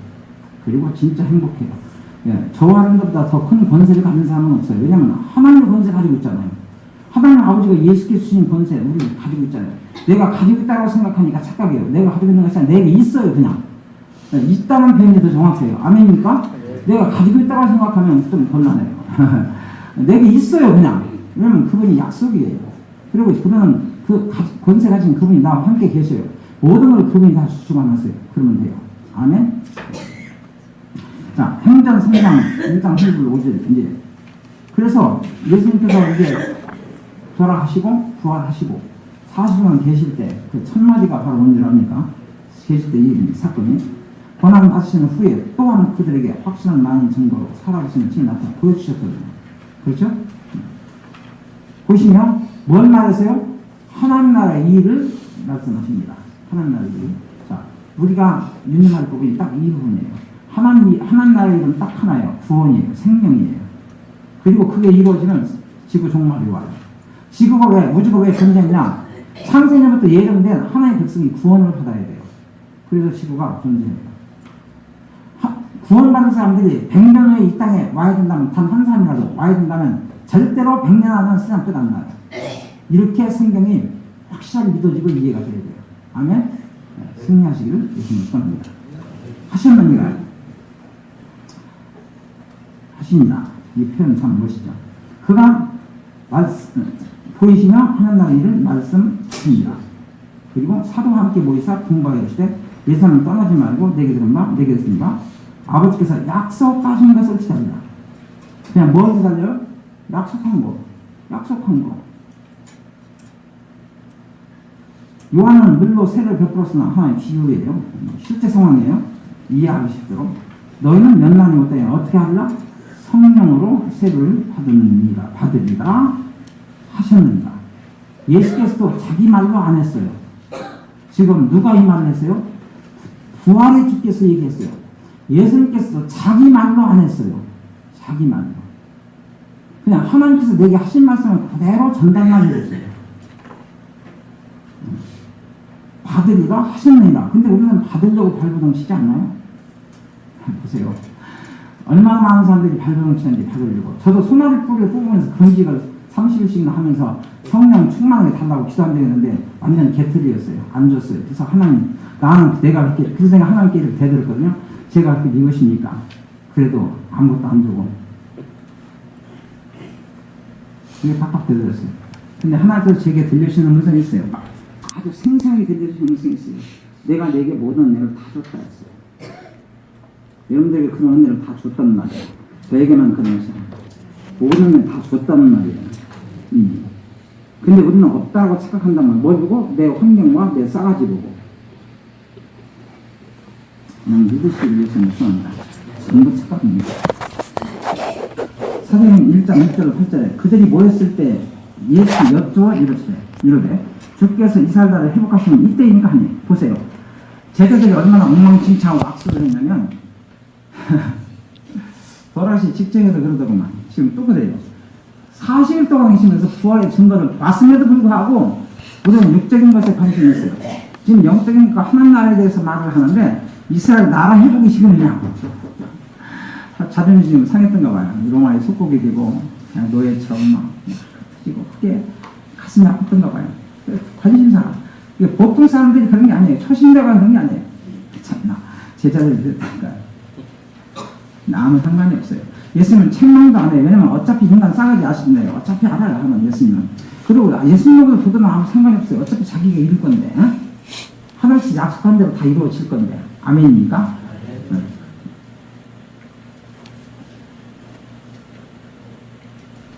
그리고 진짜 행복해요. 예, 저하는 것보다 더 큰 권세를 가진 사람은 없어요. 왜냐하면 하나님의 권세 가지고 있잖아요. 하나님 아버지가 예수께 주신 권세 우리 가지고 있잖아요. 내가 가지고 있다고 생각하니까 착각이에요. 내가 가지고 있는 것이 아니라 내게 있어요. 그냥 있다는 표현이 더 정확해요. 아멘입니까? 내가 가지고 있다고 생각하면 좀 곤란해요. 내게 있어요, 그냥. 왜냐면 그분이 약속이에요. 그리고 그분은 그 권세 가진 그분이 나와 함께 계셔요. 모든 걸 그분이 다 주관하세요. 그러면 돼요. 아멘? 자, 행전 3장 1장 11절 5절 이제 그래서 예수님께서 이제 돌아가시고 부활하시고 40년 계실 때 그 첫마디가 바로 뭔지 압니까? 계실 때 이 사건이 고난 받으시는 후에 또한 그들에게 확신한 많은 증거로 살아계시는 증이 나타나 보여주셨거든요. 그렇죠? 보시면 뭘 말하세요? 하나님 나라의 일을 말씀하십니다. 하나님 나라의 일. 자, 우리가 유념할 부분이 딱 이 부분이에요. 하나님 나라의 일은 딱 하나예요. 구원이에요. 생명이에요. 그리고 그게 이루어지는 지구 종말이 와요. 지구가 왜, 우주가 왜 존재했냐? 창세년부터 예정된 하나의 백성이 구원을 받아야 돼요. 그래서 지구가 존재해요. 구원받은 사람들이 100년 후에 이 땅에 와야 된다면, 단 한 사람이라도 와야 된다면 절대로 100년 안에 세상 끝 안 나요. 이렇게 성경이 확실하게 믿어지고 이해가 돼야 돼요. 아멘? 승리하시기를 예수님 축원합니다. 하셨느니라. 하십니다. 이 표현 참 멋있죠. 그가 보이시며 하는 나라의 일을 말씀하십니다. 그리고 사도와 함께 모이사 공부하게 하시되 예수는 떠나지 말고 내게 들은 바 내게 들은 바 아버지께서 약속하신 것을 기다린다. 그냥 뭘 기다려요? 약속한 거. 약속한 거. 요한은 물로 새를 베풀었으나 하나의 비유예요. 실제 상황이에요. 이해하기 쉽도록. 너희는 면난이 못되냐 어떻게 하리라? 성령으로 새를 받으리라 하셨느니라. 예수께서도 자기 말로 안 했어요. 지금 누가 이 말을 했어요? 부활의 주께서 얘기했어요. 예수님께서도 자기 말로 안 했어요. 자기 말로. 그냥 하나님께서 내게 하신 말씀을 그대로 전달만 해줬어요. 받으리라 하셨느니라. 근데 우리는 받으려고 발버둥 치지 않나요? 보세요. 얼마나 많은 사람들이 발버둥 치는지 받으려고. 저도 소나리 뿌리를 뽑으면서 금식을 30일씩이나 하면서 성령 충만하게 달라고 기도 한 적이 있는데 완전 개틀이었어요. 안 줬어요. 그래서 하나님, 나는 내가 이렇게, 그 생각 하나님께 이렇게 대들었거든요. 제가 그렇게 믿으십니까? 그래도 아무것도 안 주고. 이게 팍팍 대들었어요. 근데 하나님께서 제게 들려주시는 음성이 있어요. 아주 생생하게 들려주시는 음성이 있어요. 내가 내게 모든 은혜를 다 줬다 했어요. 여러분들에게 그런 은혜를 다 줬다는 말이에요. 저에게만 그런 것이 모든 은혜를 다 줬다는 말이에요. 근데 우리는 없다고 착각한단 말이에요. 뭘 보고? 내 환경과 내 싸가지 보고. 그냥 믿으시기 위해서는 수합니다. 전부 착각입니다. 사도행 1장 1절 8절에 그들이 모였을 때 예수 여쭈어 이르되 주께서 이스라엘 나라를 회복하시는 이때이니까 하니. 보세요. 제자들이 얼마나 엉망진창하고 악수를 했냐면 돌아시 직전에도 그러더구만. 지금 또 그래요. 40일 동안 계시면서 부활의 증거를 봤음에도 불구하고 우리는 육적인 것에 관심이 있어요. 지금 영적인 거 하나님 나라에 대해서 말을 하는데 이스라엘 나라 회복이 지금이냐고. 자존심이 지금 상했던가 봐요. 로마에 속국이 되고 그냥 노예처럼 막 터지고 크게 가슴이 아팠던가 봐요. 관심사. 이게 보통 사람들이 그런 게 아니에요. 초신자가 그런 게 아니에요. 참나 제자들이 그랬다니까요. 아무 상관이 없어요. 예수님은 책망도 안 해요. 왜냐면 어차피 인간 싸가지 아시잖아요. 어차피 알아요. 하면 예수님은. 그리고 예수님하고도 도도는 아무 상관이 없어요. 어차피 자기가 이룰 건데. 하늘씩 약속한 대로 다 이루어질 건데. 아멘입니까? 네.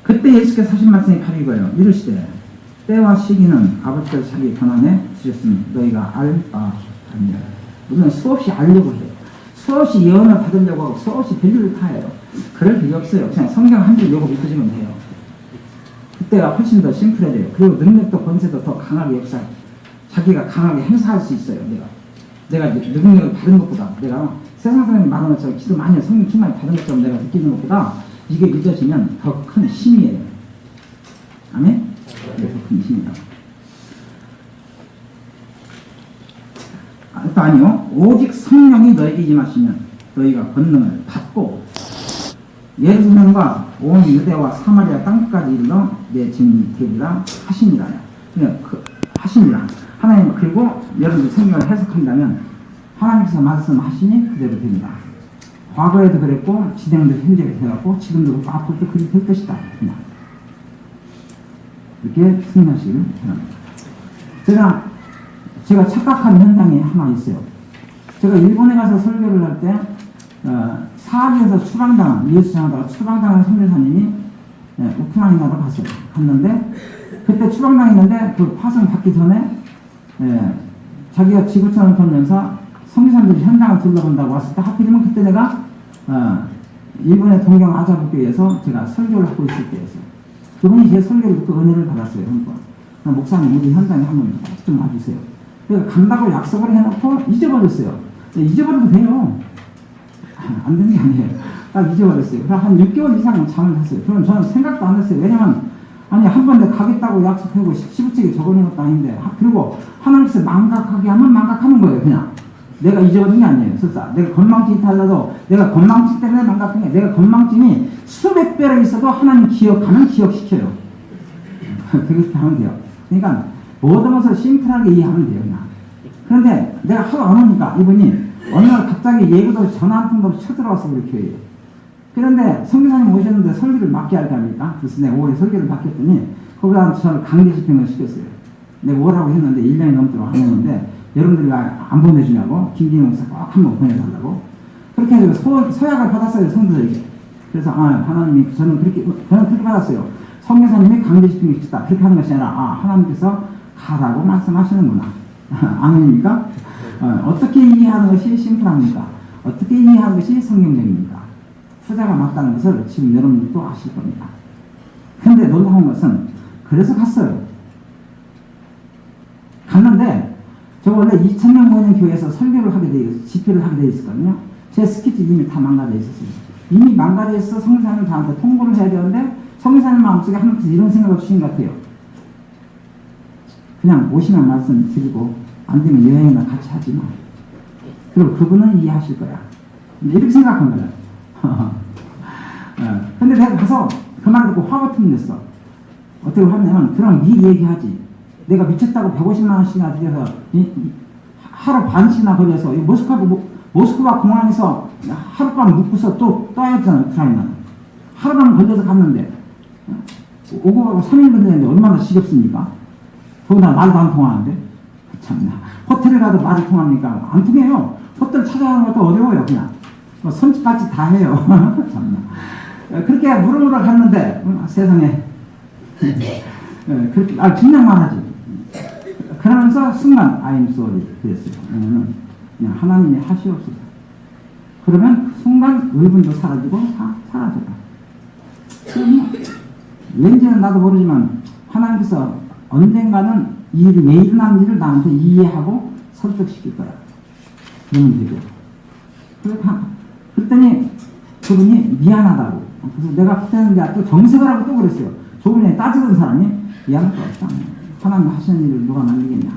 그때 예수께서 하신 말씀이 바로 이거예요. 이르시되 때와 시기는 아버지께서 자기 권한에 주셨으니 너희가 알 바 아니라. 우리는 수없이 알려고 해요. 수없이 예언을 받으려고 하고 수없이 별일을 다 해요. 그럴 필요 없어요. 그냥 성경 한 줄 요거 믿으시면 돼요. 그때가 훨씬 더 심플해져요. 그리고 능력도 권세도 더 강하게 자기가 강하게 행사할 수 있어요. 내가 능력을 받은 것보다 내가 세상 사람이 말하는 것처럼 기도 많이 해서 성령 충만히 받은 것처럼 내가 느끼는 것보다 이게 믿어지면 더 큰 힘이에요. 아멘? 이게 더 큰 힘이다. 또 아니요. 오직 성령이 너에게 임하시면 너희가 권능을 받고 예루살렘과 온 유대와 사마리아 땅까지 이르러 내 증인이 되리라 하시니라. 그냥 하시니라. 하나님 그리고 여러분들 성경을 해석한다면 하나님께서 말씀하시니 그대로 됩니다. 과거에도 그랬고 진행도 현재가 되었고 지금도 앞으로도 그렇게 될 것이다. 그냥 이렇게 승리하시길 바랍니다. 제가 착각한 현장이 하나 있어요. 제가 일본에 가서 설교를 할 때 사학에서 추방당한 예수장하다가 추방당한 선교사님이 우크라이나로 갔는데 그때 추방당했는데 그 파송 받기 전에 자기가 지구촌을 돌면서 선교사님들이 현장을 둘러본다고 왔을 때 하필이면 그때 내가 일본의 동경 아자부교에서 제가 설교를 하고 있을 때였어요. 그분이 제 설교를 듣고 은혜를 받았어요. 목사님 우리 현장에 한번 좀 와주세요. 그래서 간다고 약속을 해놓고 잊어버렸어요. 잊어버려도 돼요. 안 되는 게 아니에요. 딱 잊어버렸어요. 그래서 한 6개월 이상 잠을 잤어요. 그럼 저는 생각도 안 했어요. 왜냐면 아니 한 번 내가 가겠다고 약속하고 시부책에 적어놓은 것도 아닌데 그리고 하나님께서 망각하게 하면 망각하는 거예요. 그냥 내가 잊어버린 게 아니에요. 설사 내가 건망증이 달라도 내가 건망증 때문에 망각한 게 내가 건망증이 수백 배로 있어도 하나님 기억하면 기억시켜요. 그렇게 하면 돼요. 그러니까 모든 것을 심플하게 이해하면 돼요. 그냥. 그런데 내가 하도 안 오니까 이분이 어느 날 갑자기 예고도 전화 한 통도 없이 쳐들어와서 우리 교회에. 그런데 선교사님 오셨는데 설교를 맡게 할까 합니까? 그래서 내가 5월에 설교를 맡겼더니 거기다 저를 강제 집행을 시켰어요. 내가 오라고 했는데 1년이 넘도록 안 했는데 여러분들이 왜 안 보내주냐고 김기영 목사 꼭 한번 보내달라고 그렇게 해서 서약을 받았어요. 성도들에게. 그래서 하나님이 저는 그렇게 받았어요. 선교사님이 강제 집행을 시켰다. 그렇게 하는 것이 아니라 하나님께서 가라고 말씀하시는구나. 아멘입니까? 어떻게 이해하는 것이 심플합니까? 어떻게 이해하는 것이 성경적입니까? 후자가 맞다는 것을 지금 여러분들도 아실 겁니다. 그런데 놀라운 것은 그래서 갔어요. 갔는데 저 원래 2,000명 모이는 교회에서 설교를 하게 돼 있어요. 집회를 하게 돼 있었거든요. 제 스케줄이 이미 다 망가져 있었어요. 이미 망가져 있어 성교사님 저한테 통보를 해야 되는데 성교사님 마음속에 하나님께서 이런 생각을 주신 것 같아요. 그냥 오시면 말씀 드리고 안 되면 여행이나 같이 하지 마. 그리고 그분은 이해하실 거야. 이렇게 생각한 거야. 근데 내가 가서 그 말 듣고 화가 틈냈어. 어떻게 하냐면 그럼 네 얘기하지. 내가 미쳤다고 150만 원씩이나 들여서 하루 반씩이나 걸려서 모스크바 공항에서 하룻밤 묵고서 또 떠야 했잖아. 우크라이나는. 하룻밤 걸려서 갔는데 오고 가고 3일 걸렸는데 얼마나 지겹습니까? 거기다 말도 안 통하는데 참나. 호텔에 가도 말이 통합니까? 안 통해요. 호텔 찾아가는 것도 어려워요. 그냥 손짓같이 다 해요. 참나. 그렇게 무릎으로 갔는데 세상에 그렇게 긴장만 하지. 그러면서 순간 I'm sorry 그랬어요. 왜냐면 그냥 하나님이 하시옵소서. 그러면 순간 의분도 사라지고 다 사라져요. 그러면 왠지는 나도 모르지만 하나님께서 언젠가는 이 일이 왜 일어난 일을 나한테 이해하고 설득시킬 거야. 그러면 되죠. 그랬더니 그분이 미안하다고. 그래서 내가 그때는 또 정색을 하고 또 그랬어요. 조금 전에 따지던 사람이 미안할 거 없다. 하나님 하시는 일을 누가 만들겠냐.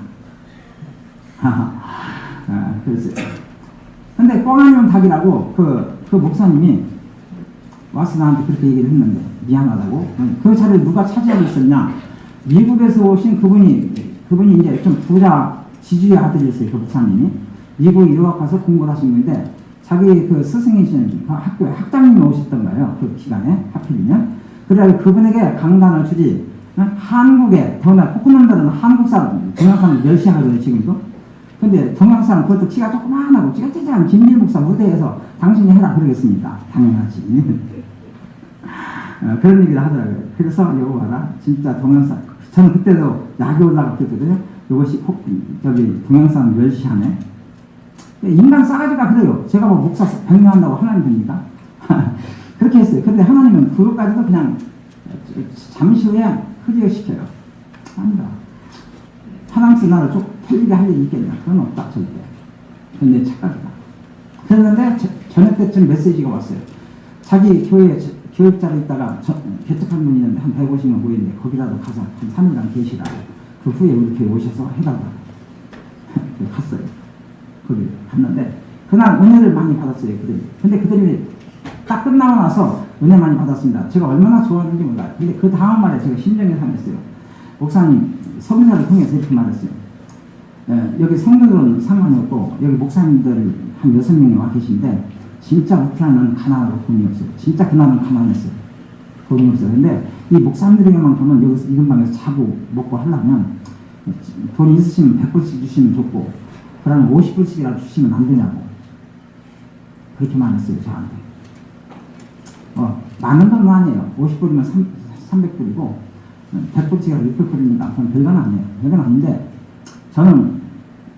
그랬어요. 근데 뻥 아니면 닭이라고 그 목사님이 와서 나한테 그렇게 얘기를 했는데 미안하다고. 그 자리를 누가 차지하고 있었냐. 미국에서 오신 그분이 이제 좀 부자 지주의 아들이었어요. 그 목사님이. 미국에 유학 가서 공부를 하신 건데 자기 그 스승이신 그 학교에 학장님이 오셨던 거예요. 그 기간에 하필이면. 그래서 그분에게 강단을 주지. 한국에 더구나 포크놈들은 한국 사람 동양사람 멸시하거든요. 지금도. 근데 동양사람 그것도 키가 조그만하고 찌글찌글한 김일 목사 무대에서 당신이 해라 그러겠습니까? 당연하지. 그런 얘기를 하더라고요. 그래서 이거 봐라. 진짜 동양사람. 저는 그때도 약이 올라가 그랬거든요. 이것이 동양사람 멸시하네. 인간 싸가지가 그래요. 제가 뭐 목사 100년 한다고 하나님 됩니까? 그렇게 했어요. 근데 하나님은 그것까지도 그냥 잠시 후에 흐지시켜요. 아니다. 하나님께서 나를 좀 틀리게 할 일이 있겠냐. 그건 없다. 절대. 그건 내 착각이다. 그랬는데 저녁 때쯤 메시지가 왔어요. 자기 교회에 교육자로 있다가 개척한 분이 있는데 한 150명 모이는데 거기라도 가서 한 3일간 계시라고. 그 후에 우리 교회 오셔서 해달라고. 갔어요. 거기 갔는데 그날 은혜를 많이 받았어요. 그들이. 근데 그들이 딱 끝나고 나서 은혜 많이 받았습니다. 제가 얼마나 좋아하는지 몰라요. 근데 그 다음 말에 제가 심정이 상했어요. 목사님, 성사를 통해서 이렇게 말했어요. 여기 성도들은 상관이 없고 여기 목사님들 한 6명이 와 계신데 진짜 우크라이나는 가난하고 돈이 없어요. 진짜 그나는 가난했어요. 돈이 없어요. 근데 이 목사님들에게만 보면 여기서 이 근방에서 자고 먹고 하려면 돈이 있으시면 100불씩 주시면 좋고 그러면 50불씩이라도 주시면 안 되냐고 그렇게 말했어요. 저한테. 많은 돈은 아니에요. 50불이면 300불이고 100불씩이라 600불이니까 그건 별건 아니에요. 별건 아닌데 저는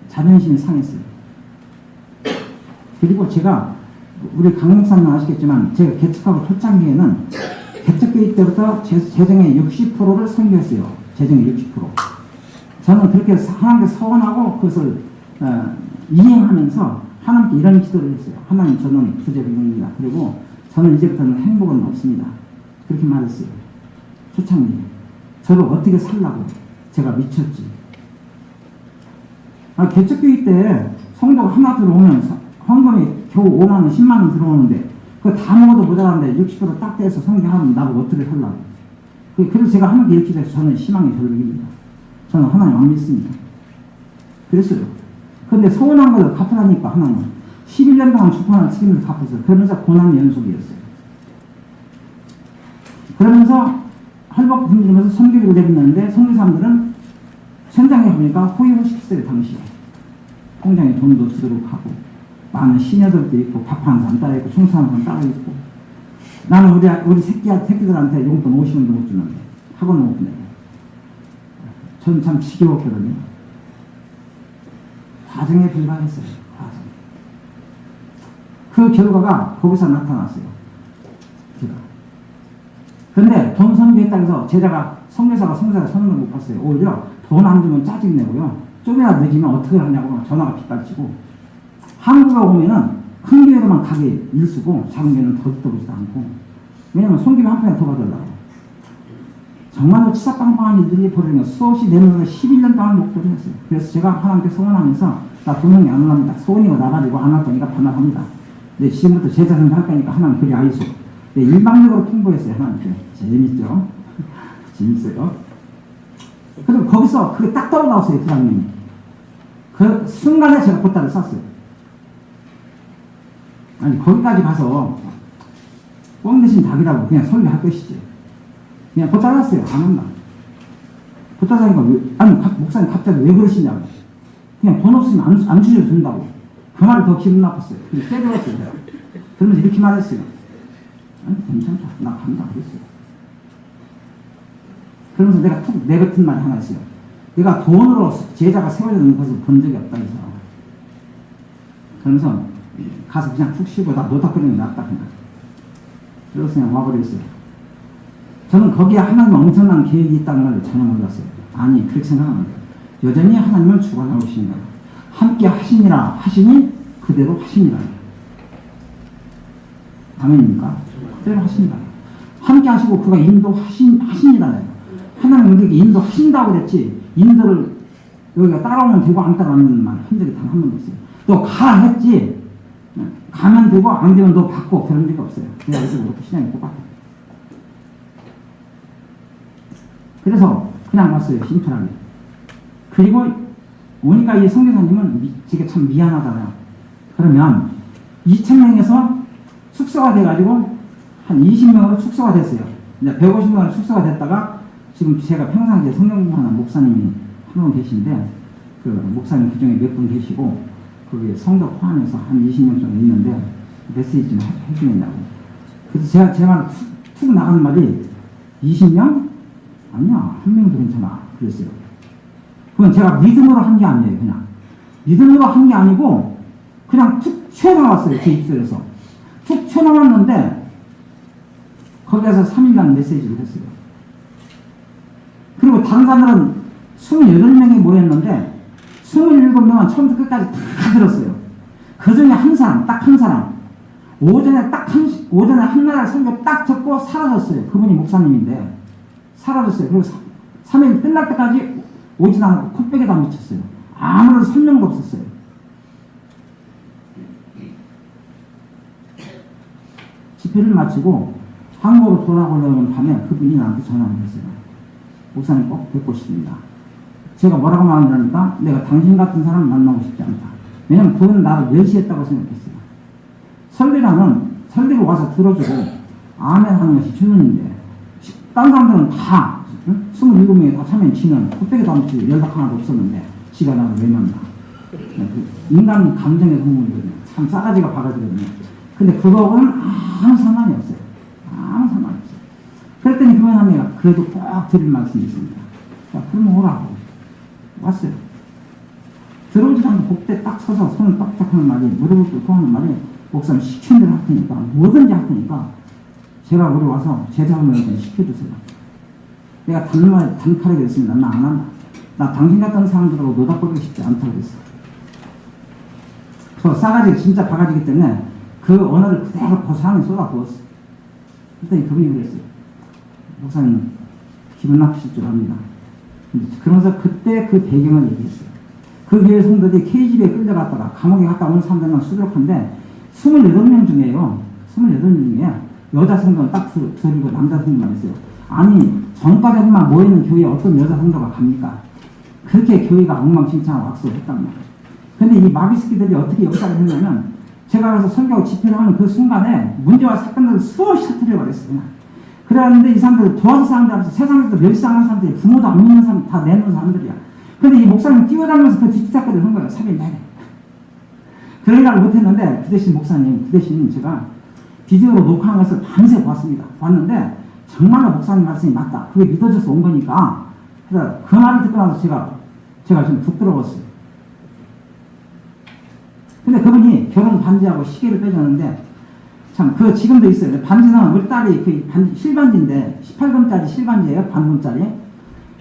자존심이 상했어요. 그리고 제가 우리 강 목사님 아시겠지만 제가 개척하고 초창기에는 개척교육 때부터 재정의 60%를 선교했어요. 재정의 60%. 저는 그렇게 하나님께 서원하고 그것을 이행하면서 하나님께 이런 기도를 했어요. 하나님 저는 부재불능입니다. 그리고 저는 이제부터는 행복은 없습니다. 그렇게 말했어요. 초창기에. 저를 어떻게 살라고 제가 미쳤지. 개척교육 때 성도가 하나 들어오면 헌금이 겨우 5만원, 10만원 들어오는데 그거 다 먹어도 모자란데 60%딱 떼서 성경하면 나보고 어떻게 살라고. 그래서 제가 하나님께 이렇게 돼서 저는 희망의 절벽입니다. 저는 하나님 안 믿습니다. 그랬어요. 그런데 서운한 걸 갚으라니까 하나님 11년 동안 주판을 책임을 갚았어요. 그러면서 고난의 연속이었어요. 그러면서 헐벗고 굶주면서 선교를 내뱉는데 선교사람들은 현장에 보니까 호의호식했어요. 당시에 통장에 돈도 쓰도록 하고 많은 시녀들도 있고 밥하는 사람 따라 있고 충성하는 사람 따라 있고 나는 우리 새끼들한테 용돈 50원도 못 주는데 학원을 못 보내요. 저는 참 지겨웠거든요. 과정에 불과했어요. 과정. 그 결과가 거기서 나타났어요. 제가. 근데 돈 선교했다고 해서 제자가 선교사가 서는 걸 못 봤어요. 오히려 돈 안 주면 짜증내고요. 좀이라도 늦으면 어떻게 하냐고 전화가 빗발치고 한국에 오면은 큰 교회로만 가게 일수고 작은 교회는 더 듣도 보지도 않고 왜냐면 손님이 한 편에 더 받으려고 정말로 치사빵빵한 일들이 벌어지는 수없이 내 눈으로 11년 동안 목도를 했어요. 그래서 제가 하나님께 소원하면서 나 분명히 안 올랍니다. 소원이고 나가지고 안 할 거니까 반납합니다. 근데 지금부터 제자생활 할 거니까 하나님 그리 아이소. 네, 일방적으로 통보했어요. 하나님께. 재밌죠? 재밌어요. 그리고 거기서 그게 딱 떨어나왔어요. 부장님이. 그 순간에 제가 보따를 쌌어요. 아니 거기까지 가서 뻥 대신 닭이라고 그냥 설교할 것이지. 그냥 보따 쌌어요. 안 한다. 보따 사니까 아니 목사님 갑자기 왜 그러시냐고. 그냥 돈 없으면 안 주셔도 된다고. 그 말이 더 기분 나빴어요. 그래서 때려봤어요. 그러면서 이렇게 말했어요. 아니 괜찮다. 나 간다. 그랬어요. 그러면서 내가 툭 내뱉은 말이 하나 있어요. 내가 돈으로 제자가 세워지는 것을 본 적이 없다 해서. 그러면서 가서 그냥 푹 쉬고 나 노닥거리는 게 낫다 그냥. 그래서 그냥 와버렸어요. 저는 거기에 하나님 엄청난 계획이 있다는 걸 전혀 몰랐어요. 아니 그렇게 생각하면 돼요. 여전히 하나님은 주관하시는 거예요. 함께 하시니라 하시니 그대로 하시니라. 아멘입니까? 그대로 하시니라. 함께 하시고 그가 인도하시니라. 하나님 우리에게 인도하신다고 그랬지 인도를 여기가 따라오면 되고 안 따라오는 말 한 적이 단 한 번도 없어요. 또 가 했지 가면 되고 안 되면 너 받고 그런 적이 없어요. 그래서 그렇게 신앙이 똑같아요. 그래서 그냥 왔어요. 심플하게. 그리고 오니까 이 선교사님은 제가 참 미안하잖아요. 그러면 2,000명에서 축소가 돼가지고 한 20명으로 축소가 됐어요. 이제 150명으로 축소가 됐다가 지금 제가 평상시에 성경 공부하는 목사님이 한 분 계신데 그 목사님 그 중에 몇 분 계시고 거기 성도 포함해서 한 20명 정도 있는데 메시지 좀 해주겠냐고. 그래서 제가 툭 나가는 말이 20명? 아니야. 한 명도 괜찮아. 그랬어요. 그건 제가 믿음으로 한 게 아니에요. 그냥. 믿음으로 한 게 아니고 그냥 툭 튀어나왔어요. 제 입술에서. 툭 튀어나왔는데 거기에서 3일간 메시지를 했어요. 그리고 다른 사람들은 28명이 모였는데 27명은 처음부터 끝까지 다 들었어요. 그 중에 한 사람, 딱 한 사람. 오전에 한 나라 설교 딱 듣고 사라졌어요. 그분이 목사님인데. 사라졌어요. 그리고 3일 끝날 때까지 오진 않고 콧배에다 묻혔어요. 아무런 설명도 없었어요. 집회를 마치고 한국으로 돌아오려는 밤에 그분이 나한테 전화를 했어요. 목사님 꼭 뵙고 싶습니다. 제가 뭐라고 말하냐니까 내가 당신 같은 사람 만나고 싶지 않다. 왜냐면 그건 나를 멸시했다고 생각했어요. 설교를 와서 들어주고 아멘 하는 것이 주문인데 다른 사람들은 다 27명이 다 참여한 지는 곱빼기도 않지 연락 하나도 없었는데 지가 나를 왜 만나. 인간 감정의 동물이거든요. 참 싸가지가 바가지거든요. 근데 그거는 아무 상관이 없어요. 아무 상관이 없어요. 그랬더니 그 언니가 그래도 꼭 드릴 말씀이 있습니다. 자, 그럼 오라고. 왔어요. 들어오지 않고 복대 딱 서서 손을 딱딱 하는 말이, 무릎을 꿇고 하는 말이, 목사님 시키는 대로 할 테니까, 뭐든지 할 테니까, 제가 우리 와서 제자훈련을 좀 시켜주세요. 내가 단칼에 그랬습니다. 나 안 한다. 나 당신 같은 사람들하고 노닥거리고 싶지 않다 그랬어. 저 싸가지가 진짜 바가지기 때문에 그 언어를 그대로 고스란히 쏟아부었어. 그랬더니 그분이 그랬어요. 목사님, 기분 나쁘실 줄 압니다. 그러면서 그때 그 배경을 얘기했어요. 그 교회 성도들이 KGB에 끌려갔다가 감옥에 갔다 온 사람들만 수두룩한데 28명 중에요. 28명 중에 여자 성도는 딱 둘이고 남자 성도만 있어요. 아니 전과자들만 모이는 교회에 어떤 여자 성도가 갑니까? 그렇게 교회가 엉망진창하고 악수했단 말이에요. 근데 이 마비스키들이 어떻게 역사를 했냐면 제가 가서 설교하고 집회를 하는 그 순간에 문제와 사건들을 수없이 터뜨려버렸어요. 그랬는데 이 사람들 도와줄 사람들, 세상에서 멸시당하는 사람들이 부모도 안 믿는 사람 다 내놓은 사람들이야. 근데 이 목사님 뛰어다니면서 그 뒷사건을 한 거예요. 3일 내내. 그런 걸 못했는데 그 대신 목사님, 그 대신 제가 비디오로 녹화한 것을 밤새 봤습니다. 봤는데 정말로 목사님 말씀이 맞다. 그게 믿어져서 온 거니까. 그래서 그 말을 듣고 나서 제가 좀 부끄러웠어요. 근데 그분이 결혼 반지하고 시계를 빼줬는데 참, 지금도 있어요. 반지는 우리 딸이 실반지인데, 18금짜리 실반지예요, 반금짜리.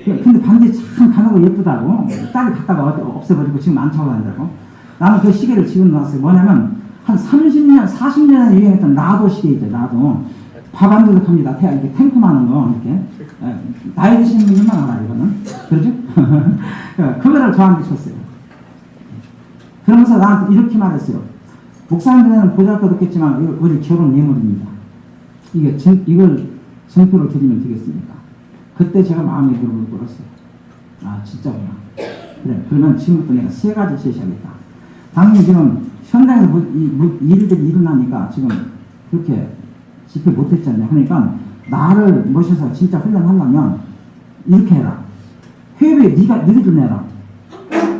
근데 반지 참 가늘고 예쁘다고. 딸이 갖다가 없애버리고 지금 안 차고 다니더라고. 나는 그 시계를 지금 놨어요. 뭐냐면, 한 30년, 40년에 유행했던 라도 시계 있죠, 라도. 밥 안 들어갑니다. 이렇게 탱크 많은 거, 이렇게. 나이 드시는 분들만 알아, 이거는. 그러죠? 그거를 저한테 줬어요. 그러면서 나한테 이렇게 말했어요. 목사님들은 보잘것없겠지만 우리 결혼 예물입니다. 이걸 증표로 드리면 되겠습니까? 그때 제가 마음의 무릎을 꿇었어요. 아 진짜구나. 그래 그러면 지금부터 내가 3가지 제시하겠다. 당연히 지금 현장에서 일들이 일어나니까 지금 그렇게 집회 못했잖아요. 그러니까 나를 모셔서 진짜 훈련하려면 이렇게 해라. 회의에 네가 너희들 내라.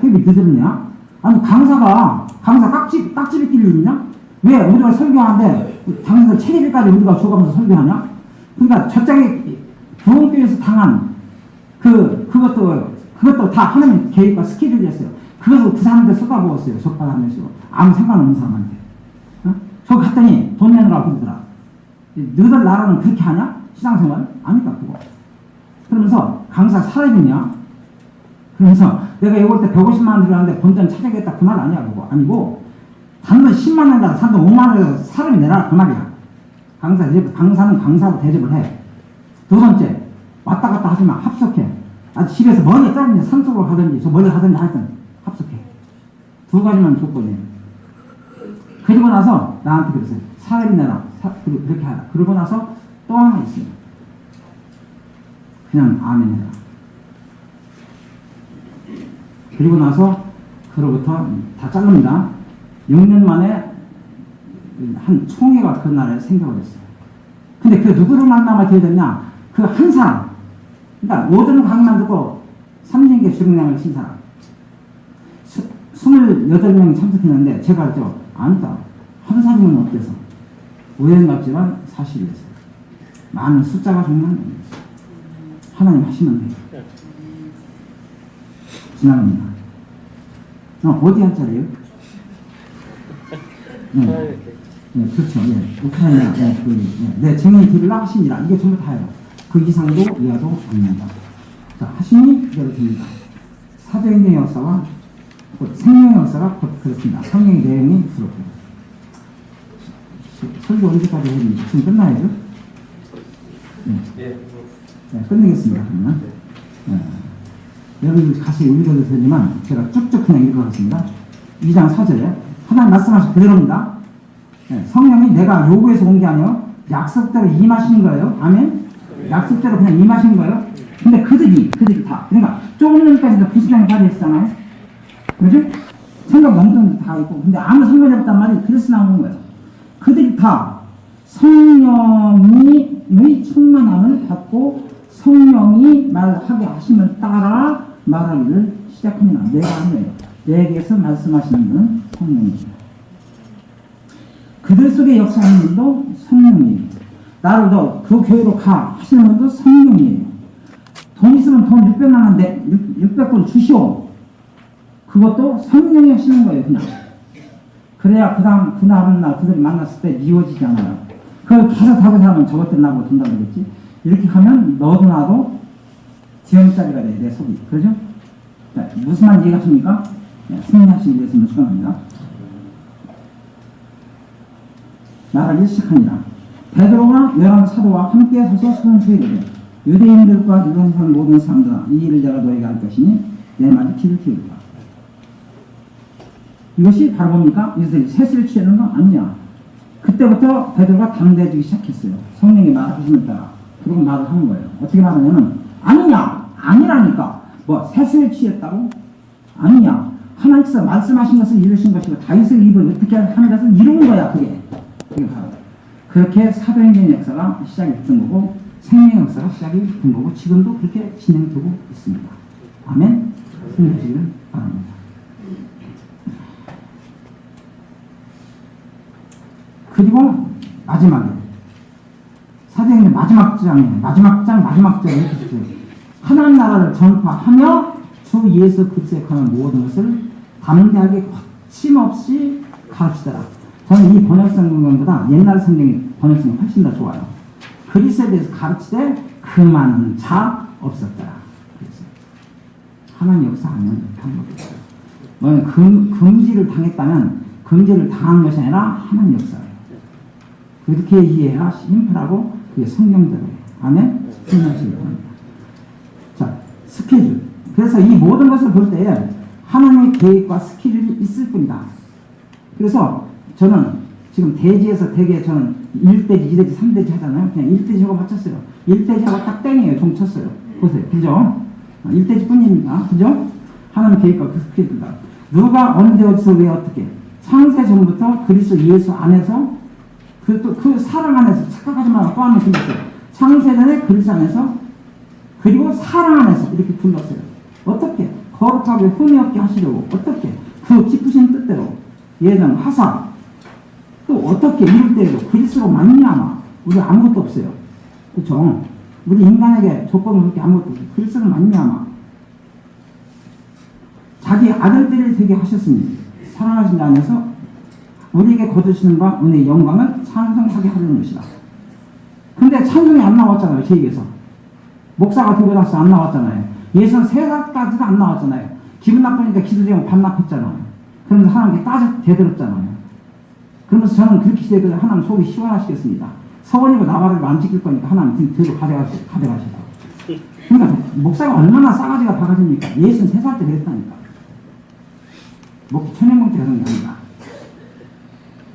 회의 너희들 내야? 아니 강사 깍지 빗길 일 있냐? 왜 우리가 설교하는데 당신들 체리비까지 우리가 줘가면서 설교하냐? 그러니까 저쪽에 부흥교회에서 당한 그것도 다 하나님 계획과 스케줄이었어요. 그것을 그 사람한테 쏟아부었어요. 적발하면서 아무 상관없는 사람한테. 어? 저기 갔더니 돈 내느라고 그러더라. 너희들 나라는 그렇게 하냐? 시장생활? 아니다 그거. 그러면서 강사 사람이냐? 그래서 내가 이걸 때 150만 원 들었는데 본전 찾아야겠다 그 말 아니야 그거. 아니고 단돈 10만 원이다 단돈 5만 원에서 사람이 내라 그 말이야. 강사는 강사로 대접을 해. 2번째 왔다 갔다 하지마. 합석해. 집에서 멀리 떨어지냐 산속으로 가든지 저 멀리 가든지 하여튼 합석해. 2가지만 조건이에요. 그리고 나서 나한테 그랬어요. 사람이 내라. 그렇게 하라. 그러고 나서 또 하나 있어요. 그냥 아멘 해라. 그리고 나서 그로부터 다 자릅니다. 6년 만에 한 총회가 그날에 생각을 했어요. 근데 그 누구를 만나면 되게 됐냐? 그 한 사람. 그러니까 모든 강의만 듣고 3년계 주력량을 친 사람. 28명이 참석했는데 제가 아니다. 한 사람은 어때서? 오해는 같지만 사실이었어요. 많은 숫자가 중요한 겁니다. 하나님 하시면 돼요. 지나갑니다. 어디 한자리에요? 네, 그렇죠. 예. 우크라이나, 네, 증인이 들으라 하시니라. 이게 전부 다예요. 그 이상도 이하도 아닙니다. 자, 하시니 그대로 됩니다. 사도행전의 역사와 생명의 역사가 그렇습니다. 성령의 내용이 그렇고요. 설교 언제까지 했는지 지금 끝나야죠? 네. 네, 끝내겠습니다. 그러면. 네. 여러분 같이 읽어도 되지만 제가 쭉쭉 그냥 읽어가겠습니다. 2장 4절에 하나님 말씀하신 그대로입니다. 네, 성령이 내가 요구해서 온 게 아니요 약속대로 임하시는 거예요. 아멘? 약속대로 그냥 임하시는 거예요. 근데 그들이 다. 그러니까 조금 전까지도 부수장이 발휘했잖아요. 그죠? 생각 넘치는 다 있고. 근데 아무 상관이 없단 말이 그래서 나오는 거예요. 그들이 다 성령의 충만함을 받고 성령이 말하게 하심을 따라 말하기를 시작합니다. 내가 하네요. 내게서 말씀하시는 분은 성령입니다. 그들 속에 역사하는 분도 성령이에요. 나를 너 그 교회로 가 하시는 분도 성령이에요. 돈 있으면 돈 600만 원인데 600불 주시오. 그것도 성령이 하시는 거예요. 그냥. 그래야 그 다음 날 그들이 만났을 때 미워지지 않아요. 그걸 계속 하고 살면 저것들 나보고 준다 그러겠지. 이렇게 하면 너도 나도 지형짜리가 돼, 내 속이. 그러죠? 자, 무슨 말인지 이해가십니까? 승리하시기 위해서는 축원합니다. 말하기 시작합니다. 베드로가 열한 사도와 함께 서서 소송수에 이르되 유대인들과 유대인들 모든 사람들아 이 일을 내가 너에게 할 것이니 내 말이 귀를 기울이라. 이것이 바로 뭡니까? 이것을 세수를 취하는 거 아니냐. 그때부터 베드로가 담대해지기 시작했어요. 성령이 말하시면 따라. 그리고 말을 하는 거예요. 어떻게 말하냐면 아니냐. 아니라니까. 뭐 세수에 취했다고? 아니냐. 하나님께서 말씀하신 것을 이루신 것이고 다윗의 입을 어떻게 하는 것을 이룬 거야. 그게 바로. 그렇게 사도행전의 역사가 시작이 된 거고 생명의 역사가 시작이 된 거고 지금도 그렇게 진행되고 있습니다. 아멘. 승리하시기를 바랍니다. 그리고 마지막에 사도행전 마지막 장에 마지막 장 이렇게 있어요. 하나님 나라를 전파하며 주 예수 그리스도에 관한 모든 것을 담대하게 거침없이 가르치더라. 저는 이 번역성경보다 옛날 성경의 번역성이 훨씬 더 좋아요. 그리스도에 대해서 가르치되 그만한 자 없었더라. 그래서 하나님 역사하는 방법이 있어요. 뭐 금지를 당했다면 금지를 당한 것이 아니라 하나님 역사예요. 그렇게 이해해야 심플하고 그게 성경대로예요. 아멘? 생각하시기 바랍니다. 자, 스케줄. 그래서 이 모든 것을 볼 때에 하나님의 계획과 스케줄이 있을 뿐이다. 그래서 저는 지금 대지에서 되게 저는 1대지, 2대지, 3대지 하잖아요. 그냥 1대지 하고 맞췄어요. 1대지 하고 딱 땡이에요. 종 쳤어요. 보세요. 그죠? 1대지 뿐입니다. 그죠? 하나님의 계획과 그 스케줄이다. 누가 언제 어디서 왜 어떻게 창세 전부터 그리스도 예수 안에서 그 사랑 안에서 착각하지 말고 또 하나 불렀어요. 창세 전에 그리스도 안에서 그리고 사랑 안에서 이렇게 불렀어요. 어떻게? 거룩하게 흠이 없게 하시려고 어떻게? 그 기쁘신 뜻대로 예정 하사 또 어떻게 이럴 때에도 그리스도로 말미암아 우리 아무것도 없어요. 그렇죠? 우리 인간에게 조건은 그렇게 아무것도 없어요. 그리스도로 말미암아 자기 아들들을 되게 하셨으니 사랑하신 자 안에서 우리에게 거두시는 바 은혜의 영광을 찬송하게 하려는 것이다. 근데 찬송이 안 나왔잖아요. 제 입에서. 목사가 들고 나서 안 나왔잖아요. 예수는 3살까지도 안 나왔잖아요. 기분 나쁘니까 기도제목 반납했잖아요. 그러면서 하나님께 대들었잖아요. 그러면서 저는 그렇게 기도해서 하나님 속이 시원하시겠습니다. 서원이고 나발을 안 지킬 거니까 하나님 들고 가져가시다. 그러니까 목사가 얼마나 싸가지가 바가지입니까? 예수는 3살 때 그랬다니까. 목사 천연봉 때 그런 게 아니라.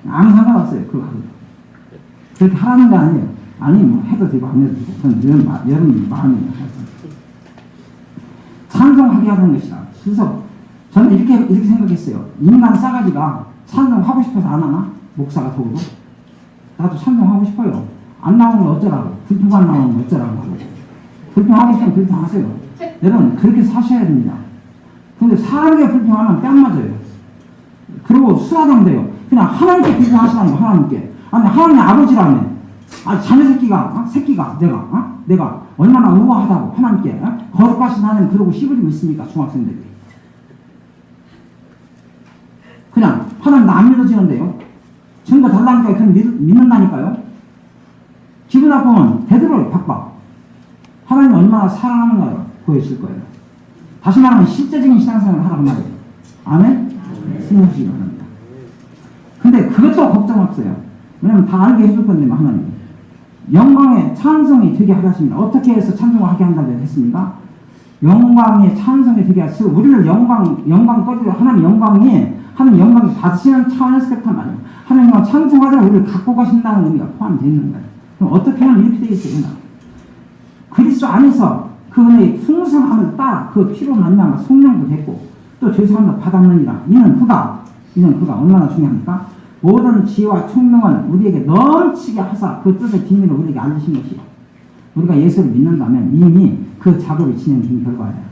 아무 상관없어요. 그렇게 하라는 거 아니에요. 아니 뭐 해도 되고 안 해도 되고 저는 여러분 마음이에요. 찬송하게 하는 것이다. 그래서 저는 이렇게 생각했어요. 인간 싸가지가 찬송하고 싶어서 안 하나? 목사가 도우고 나도 찬송하고 싶어요. 안 나오면 어쩌라고. 불평 안 나오면 어쩌라고. 불평하고 싶으면 불평하세요. 여러분 그렇게 사셔야 됩니다. 근데 사람에게 불평하면 뺨 맞아요. 그리고 수사당돼요. 그냥 하나님께 불평하시라는 거. 하나님께. 아니 하나님의 아버지라며. 아 자네 새끼가 내가 얼마나 우아하다고 하나님께 거룩하신 하나님 그러고 씹으리고 있습니까? 중학생들이. 그냥 하나님 나 안 믿어지는데요. 증거 달라니까 그냥 믿는다니까요. 기분 나쁘면 되도록 바꿔. 하나님 얼마나 사랑하는가를 보여줄 거예요. 다시 말하면 실제적인 신앙생활을 하라고 말이에요. 아멘? 생각하시기 바랍니다. 근데 그것도 걱정 없어요. 왜냐면 다 알게 해줄 건데 하나님. 영광의 찬송이 되게 하셨습니다. 어떻게 해서 찬송을 하게 한다고 했습니까? 영광의 찬송이 되게 하시고 우리를 영광 꺼지고 하나님 영광이 받으시는 차원에서 그렇단 말이에요. 하나님 영광 찬송하자 우리를 갖고 가신다는 의미가 포함되어 있는 거예요. 그럼 어떻게 하면 이렇게 되어 있어요? 그리스도 안에서 그 은혜의 풍성함을 따라 그 피로 말미암아 성령도 됐고 또 죄사함도 받았느니라. 이는 그가 얼마나 중요합니까? 모든 지혜와 총명을 우리에게 넘치게 하사 그 뜻의 비밀을 우리에게 알리신 것이요. 우리가 예수를 믿는다면 이미 그 작업이 진행된 결과예요.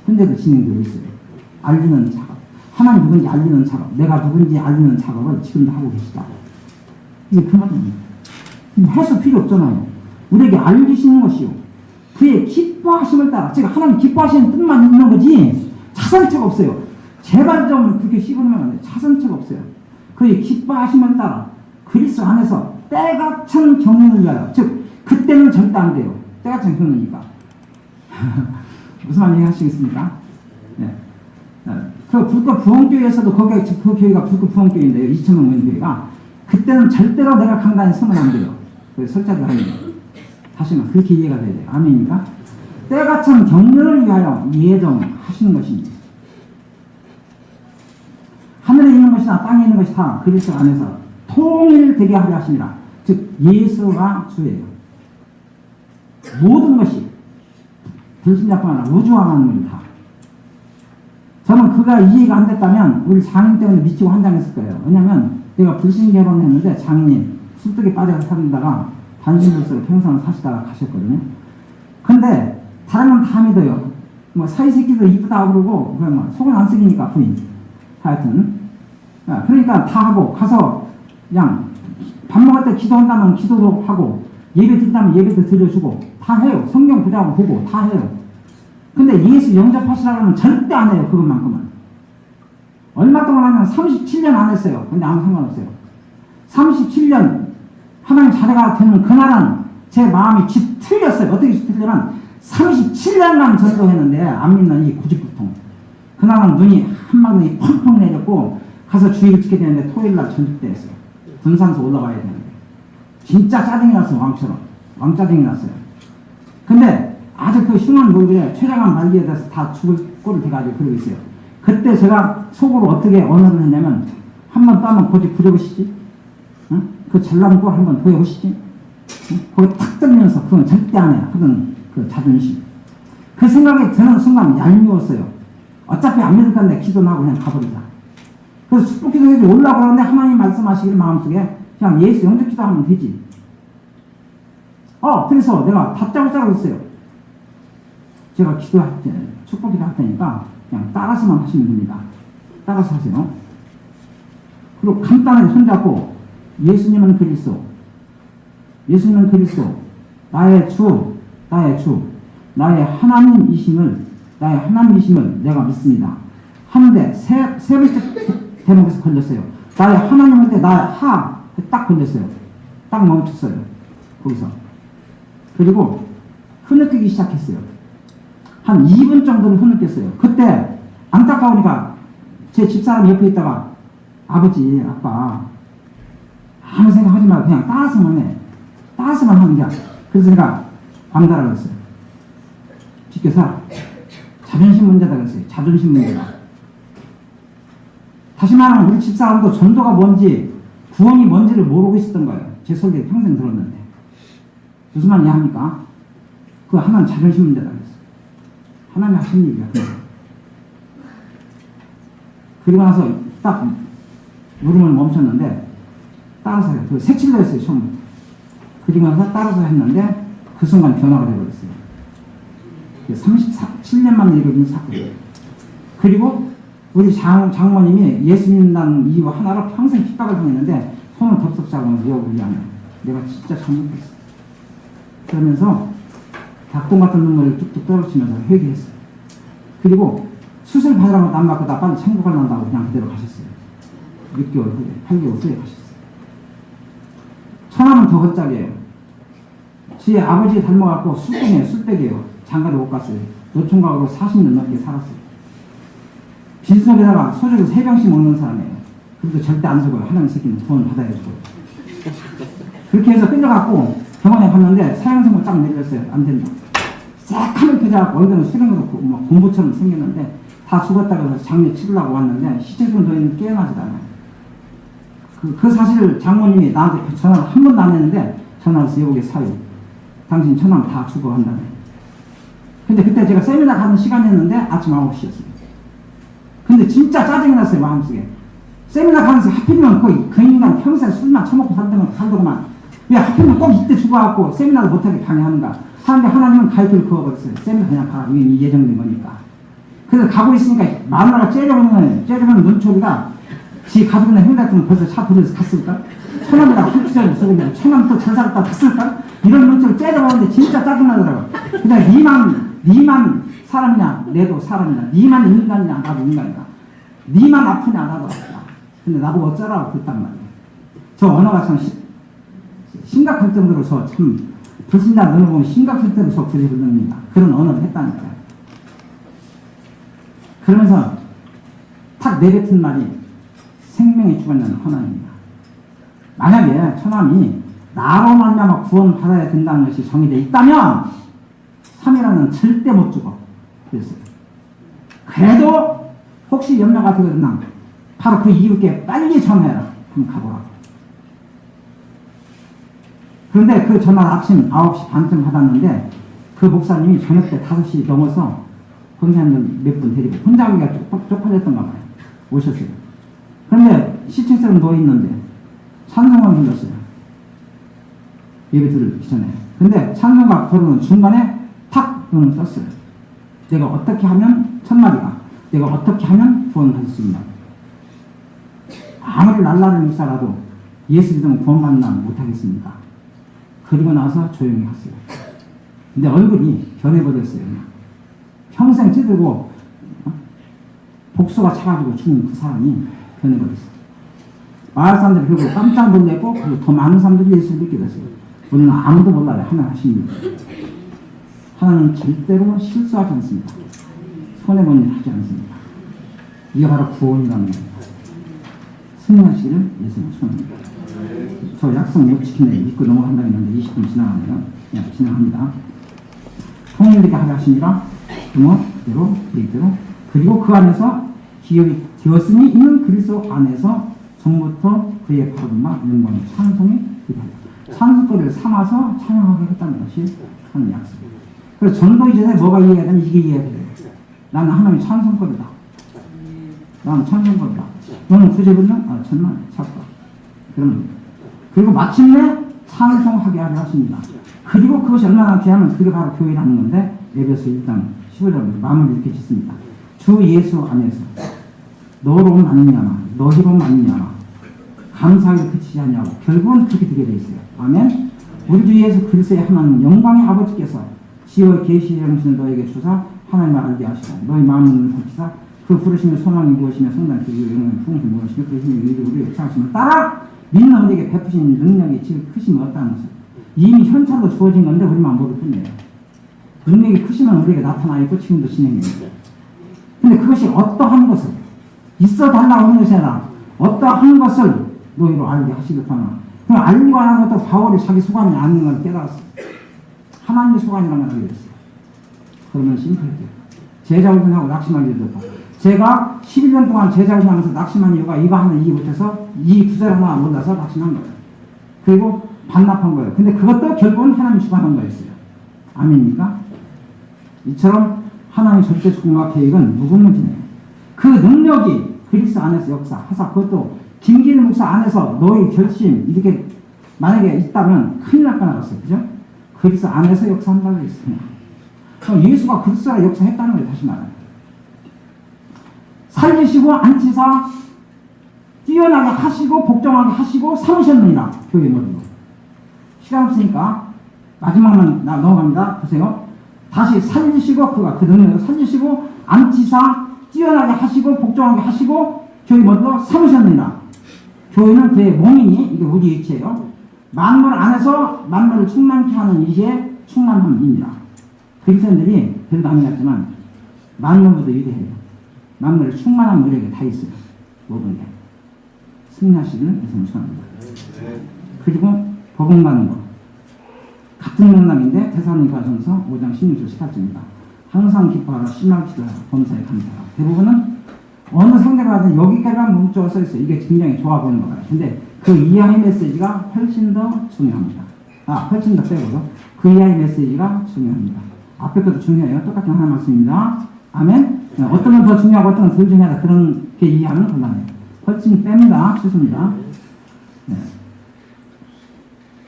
현재도 진행되고 있어요. 알리는 작업. 하나님 누군지 알리는 작업. 내가 누군지 알리는 작업을 지금도 하고 계시다. 이게 그 말입니다. 해서 필요 없잖아요. 우리에게 알리시는 것이요. 그의 기뻐하심을 따라. 즉 하나님 기뻐하시는 뜻만 있는 거지 차선책 없어요. 제발 좀 그렇게 씹으면 안 돼요. 차선책 없어요. 그의 기뻐하심을 따라 그리스도 안에서 때가 찬 경륜을 위하여. 즉 그때는 절대 안 돼요. 때가 찬 경륜이니까. 무슨 말 이해하시겠습니까? 네. 그 불꽃 부흥교회에서도 거기가 그 교회가 불꽃 부흥교회인데요. 2,000명 모인 교회가. 그때는 절대로 내가 강단에 서면 안 돼요. 설자를 하는 거예요. 다시는 그렇게 이해가 돼야 돼요. 아멘입니까? 때가 찬 경륜을 위하여 예정하시는 것입니다. 하늘에 있는 것이나 땅에 있는 것이 다 그리스도 안에서 통일되게 하려 하심이라. 즉 예수가 주예요. 모든 것이 불신자뿐 아니라 우주와 만물이 다. 저는 그가 이해가 안 됐다면 우리 장인 때문에 미치고 환장했을 거예요. 왜냐면 내가 불신 결혼했는데 장인이 술독에 빠져서 살다가 단신불수로 평생을 사시다가 가셨거든요. 근데 다른 건 다 믿어요. 뭐 사이새끼도 이쁘다 그러고 그냥 뭐 속은 안 쓰기니까 부인. 하여튼 그러니까 다 하고 가서 그냥 밥 먹을 때 기도한다면 기도도 하고 예배 드린다면 예배도 드려주고 다 해요. 성경 보자고 보고 다 해요. 근데 예수 영접하시라고 하면 절대 안 해요. 그것만큼은. 얼마 동안 하면 37년 안 했어요. 근데 아무 상관없어요. 37년 하나님 자녀가 되는 그날은 제 마음이 쥐 틀렸어요. 어떻게 쥐 틀리면 37년간 전도했는데 안 믿는 이 고집불통. 그날은 눈이 한방눈이 펑펑 내렸고 가서 주일을 지켜야 되는데 토요일날 전직대했어요. 등산서 올라가야 되는데 진짜 짜증이 났어요. 왕처럼. 왕짜증이 났어요. 근데 아주 그 흉한 노비에 췌장암 말기에 대해서 다 죽을 꼴을 돼가지고 그러고 있어요. 그때 제가 속으로 어떻게 언어를 했냐면 한 번 따면 고집 부려보시지? 응? 그 잘난 꼴 한번 보여보시지? 응? 거기 탁 떨면서 그건 절대 안 해요. 그건 그 자존심. 그 생각이 드는 순간 얄미웠어요. 어차피 안 믿을 건데 기도는 하고 그냥 가버리자. 그래서 축복기도에 올라가는데 하나님 말씀하시길 마음속에 그냥 예수 영접 기도하면 되지. 그래서 내가 다짜고짜고 있어요. 제가 기도할 때, 축복기도 할 테니까 그냥 따라서만 하시면 됩니다. 따라서 하세요. 그리고 간단하게 손잡고 예수님은 그리스도, 예수님은 그리스도, 나의 주, 나의 하나님이심을 내가 믿습니다. 하는데 세 번째 대목에서 걸렸어요. 나의 하나님한테 나의 딱 걸렸어요. 딱 멈췄어요. 거기서. 그리고 흐느끼기 시작했어요. 한 2분 정도는 흐느꼈어요. 그때 안타까우니까 제 집사람 옆에 있다가 아버지, 아빠 아무 생각하지 말고 그냥 따라서만 해. 따라서만 하는 게. 그래서 제가 광달아 그랬어요. 비켜서 자존심 문제다 그랬어요. 자존심 문제다. 다시 말하면 우리 집사람도 전도가 뭔지 구원이 뭔지를 모르고 있었던 거예요. 제 설교에 평생 들었는데. 무슨 말 이해합니까? 그 하나는 자존심 문제다 그랬어요. 하나님 하신 얘기가 그래요. 그리고 나서 딱 물음을 멈췄는데 따라서 해요. 그 색칠도 했어요. 처음부터. 그리고 나서 따라서 했는데 그 순간 변화가 되어버렸어요. 37년 만에 이루어진 사건이에요. 그리고 우리 장모님이 예수 믿는다는 이유 하나로 평생 핍박을 당했는데 손을 덥석 잡으면서 여기 안에 내가 진짜 잘못했어. 그러면서 닭똥 같은 눈물을 뚝뚝 떨어치면서 회개했어요. 그리고 수술 받으라고 안 받고 나 빨리 천국 갈란다고 그냥 그대로 가셨어요. 6개월 후에, 8개월 후에 가셨어요. 천하는 더 헛짝이에요. 지 아버지 닮아갖고 술백이에요. 장가도 못 갔어요. 노총각으로 40년 넘게 살았어요. 빈속에다가 소주를 3병씩 먹는 사람이에요. 그래도 절대 안 죽어요. 하나님 새끼는 돈 받아야 죽어요. 그렇게 해서 끌려갖고 병원에 갔는데 사형선고 딱 내렸어요. 안 된다. 새카만 펴져갖고 얼굴은 수령으로 뭐 공부처럼 생겼는데 다 죽었다고 해서 장례 치르려고 왔는데 시체분 저희는 깨어나지도 않아요. 그 사실을 장모님이 나한테 전화를 한 번도 안 했는데 전화를 해서 여보게 사유. 당신 천왕 다 죽어간다네. 근데 그때 제가 세미나 가는 시간이었는데 아침 9시였어요. 근데 진짜 짜증이 났어요, 마음속에. 세미나 가면서 하필이면 그 인간 평생 술만 처먹고 살더구만. 왜 하필이면 꼭 이때 죽어갖고 세미나를 못하게 방해하는가. 하는데 하나님은 가이드를 그어버렸어요. 세미나 그냥 가라. 이미 예정된 거니까. 그래서 가고 있으니까 마누라가 째려보는 눈초리가 지 가족이나 형 같으면 벌써 차 들여서 갔을까? 천원이라고 한 주전에 속으면 천원 또 잘 살았다 갔을까? 이런 눈초리 째려보는데 진짜 짜증나더라고. 근데 니만 사람이냐, 내도 사람이냐, 니만 인간이냐, 나도 인간이냐, 니만 아프냐, 나도 아프냐. 근데 나보고 어쩌라고 그랬단 말이에요. 저 언어가 참 심각할 정도로 참 불신자 너를 보면 심각할 정도로 저 부지불능입니다. 그런 언어를 했다니까요. 그러면서 탁 내뱉은 말이 생명이 죽었냐는 하나님입니다. 만약에 천함이 나로 말미암아 구원받아야 된다는 것이 정의되어 있다면 3이라는 절대 못 죽어. 그랬어요. 그래도 혹시 염려가 되거든 바로 그 이웃께 빨리 전화해라. 그럼 가보라. 그런데 그 전화를 아침 9시 반쯤 받았는데 그 목사님이 저녁 때 5시 넘어서 권사님들 몇 분 데리고 혼자 하기가 쪽팔렸던가 봐요. 오셨어요. 그런데 시청처럼 누워있는데 찬송을 불렀어요. 예배 드리기 전에. 근데 찬송과 부르는 중간에 탁 눈을 떴어요. 내가 어떻게 하면 첫 마디가 내가 어떻게 하면 구원받을 수 있나. 아무리 날라는 목사라도 예수 믿으면 구원받는 못하겠습니까? 그리고 나서 조용히 했어요. 근데 얼굴이 변해버렸어요. 평생 찌들고 복수가 차가지고 죽는 그 사람이 변해버렸어요. 마을 사람들이 결국 깜짝 놀랐고 그리고 더 많은 사람들이 예수를 믿게 됐어요. 우리는 아무도 몰라요. 하나님 하십니다. 하나님은 절대로 실수하지 않습니다. 손해보는 일 하지 않습니다. 이게 바로 구원이라는 겁니다. 승리하시기를 예수님 축원합니다. 저 약속 못 지키네 믿고 넘어간다고 했는데 20분 지나가네요. 그냥 진행합니다. 통일되게 하게 하시니라 등어대로 계획대로 그리고 그 안에서 기업이 되었으니 이는 그리스도 안에서 전부터 그의 바르마 영광 찬송이 기도합니다. 찬송거리를 삼아서 찬양하게 했다는 것이 하는 약속입니다. 그래서 전도 이전에 뭐가 이해가 되면 이게 이해가 돼요. 나는 하나님의 찬송거리다. 나는 찬송거리다. 너는 구제불능? 천만 찾다. 그리고 마침내 찬송하게 하려 하십니다. 그리고 그것이 얼마나 귀하면 그게 바로 교회라는 건데 에베소 1장 15절 마음을 이렇게 짓습니다. 주 예수 안에서 너로 말미암아 너희로 말미암아 감사하게 그치지 않냐고 결국은 그렇게 되게 되어 있어요. 아멘. 우리 주 예수 그리스도의 하나님 영광의 아버지께서 지혜와 계시의 영신을 너에게 주사 하나님을 알게 하시고 너희 마음을 밝히사 그 부르심의 소망이 무엇이며 성단 그 영광의 풍성이 무엇이며 그 힘의 의도로 역사하심을 따라 믿는 우리에게 베푸신 능력이 지금 크심이 없다는 것을 이미 현찰로 주어진 건데 우리만 모를 뿐이에요. 능력이 크시면 우리에게 나타나 있고 지금도 진행해요. 근데 그것이 어떠한 것을 있어 달라고 하는 것이 아니라 어떠한 것을 너희로 알게 하시길 바라나. 그 알리고 안 하는 것도 바울이 자기 소관이 아닌 걸 깨달았어요. 하나님의 소관이라는 걸 알게 됐어요. 그러면 심플해요. 제자훈련하고 낙심한 일도 없고 제가 11년 동안 제자훈련하면서 낙심한 이유가 이거 하나 이해 못해서 이 구절 하나 몰라서 낙심한 거예요. 그리고 반납한 거예요. 근데 그것도 결국은 하나님 주관한 거였어요. 아멘입니까? 이처럼 하나님의 절대 주권과 계획은 무궁무진해요. 그 능력이 그리스도 안에서 역사하사 그것도 김기일 목사 안에서 너의 결심 이렇게 만약에 있다면 큰일 날 뻔했어요. 그죠? 그리스도 안에서 역사한다고 했습니다. 그럼 예수가 그리스도가 역사했다는 거예요. 다시 말하면 살리시고 안치사 뛰어나게 하시고 복종하게 하시고 삼으셨느니라. 교회 모두로 시간 없으니까 마지막만 넘어갑니다. 보세요. 다시 살리시고 그가 그 능력을 살리시고 안치사 뛰어나게 하시고 복종하게 하시고 교회 모두로 삼으셨느니라. 교회는 그의 몸이니 이게 우리 일체예요. 만물 안에서 만물을 충만케 하는 이시의 충만함입니다. 그리스도인들이 별도 안 해놨지만 만물보다 위대해요. 만물을 충만한 우리에게 다 있어요. 모든 게. 승리하시기를 예수님 축원합니다. 그리고 복음 받는 것. 같은 맥락인데 데살로니가전서 5장 16절 18절입니다. 항상 기뻐하라 심하게 기도하라 범사에 감사하라. 대부분은 어느 상대가 하든 여기까지만 문자가 써 있어요. 이게 굉장히 좋아 보이는 것 같아요. 근데 그 이하의 메시지가 훨씬 더 중요합니다. 훨씬 더 빼고요. 그 이하의 메시지가 중요합니다. 앞에 것도 중요해요. 똑같은 하나님 말씀입니다. 아멘. 네, 어떤 건 더 중요하고 어떤 건 덜 중요하다. 그런 게 이해하면 곤란해요. 훨씬 뺍니다. 취소입니다. 네.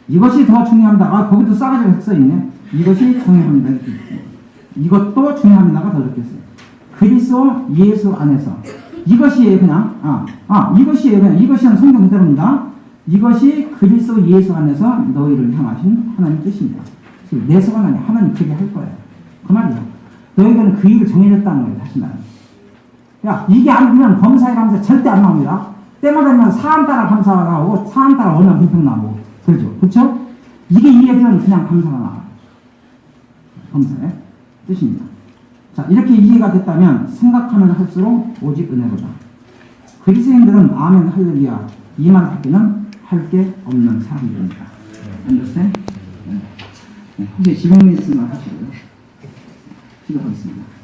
이것이 더 중요합니다. 아, 거기도 싸가지고 써있네. 이것이 중요합니다. 이것도 중요합니다가 더 적혔어요. 그리스도 예수 안에서. 이것이 그냥, 이것이 그냥, 이것이는 성경 그대로입니다. 이것이 그리스도 예수 안에서 너희를 향하신 하나님 뜻입니다. 내세가 아니라 하나님 그게 할 거예요. 그 말이야. 너희들은 그 일을 정해졌다는 거예요. 다시 말하면. 야, 이게 안 되면 범사에 감사 절대 안 나옵니다. 때마다 되면 사안 따라 감사가 나오고, 사안 따라 원한 불평 나오고, 그렇죠? 그렇죠? 이게 이해되면 그냥 감사가 나와요. 범사의 뜻입니다. 자, 이렇게 이해가 됐다면 생각하면 할수록 오직 은혜로다. 그리스도인들은 아멘 할렐루야 이만 하기는 할 게 없는 사람들입니다. understand? 네. 혹시 질문 있으면 하시고요. 시작하겠습니다.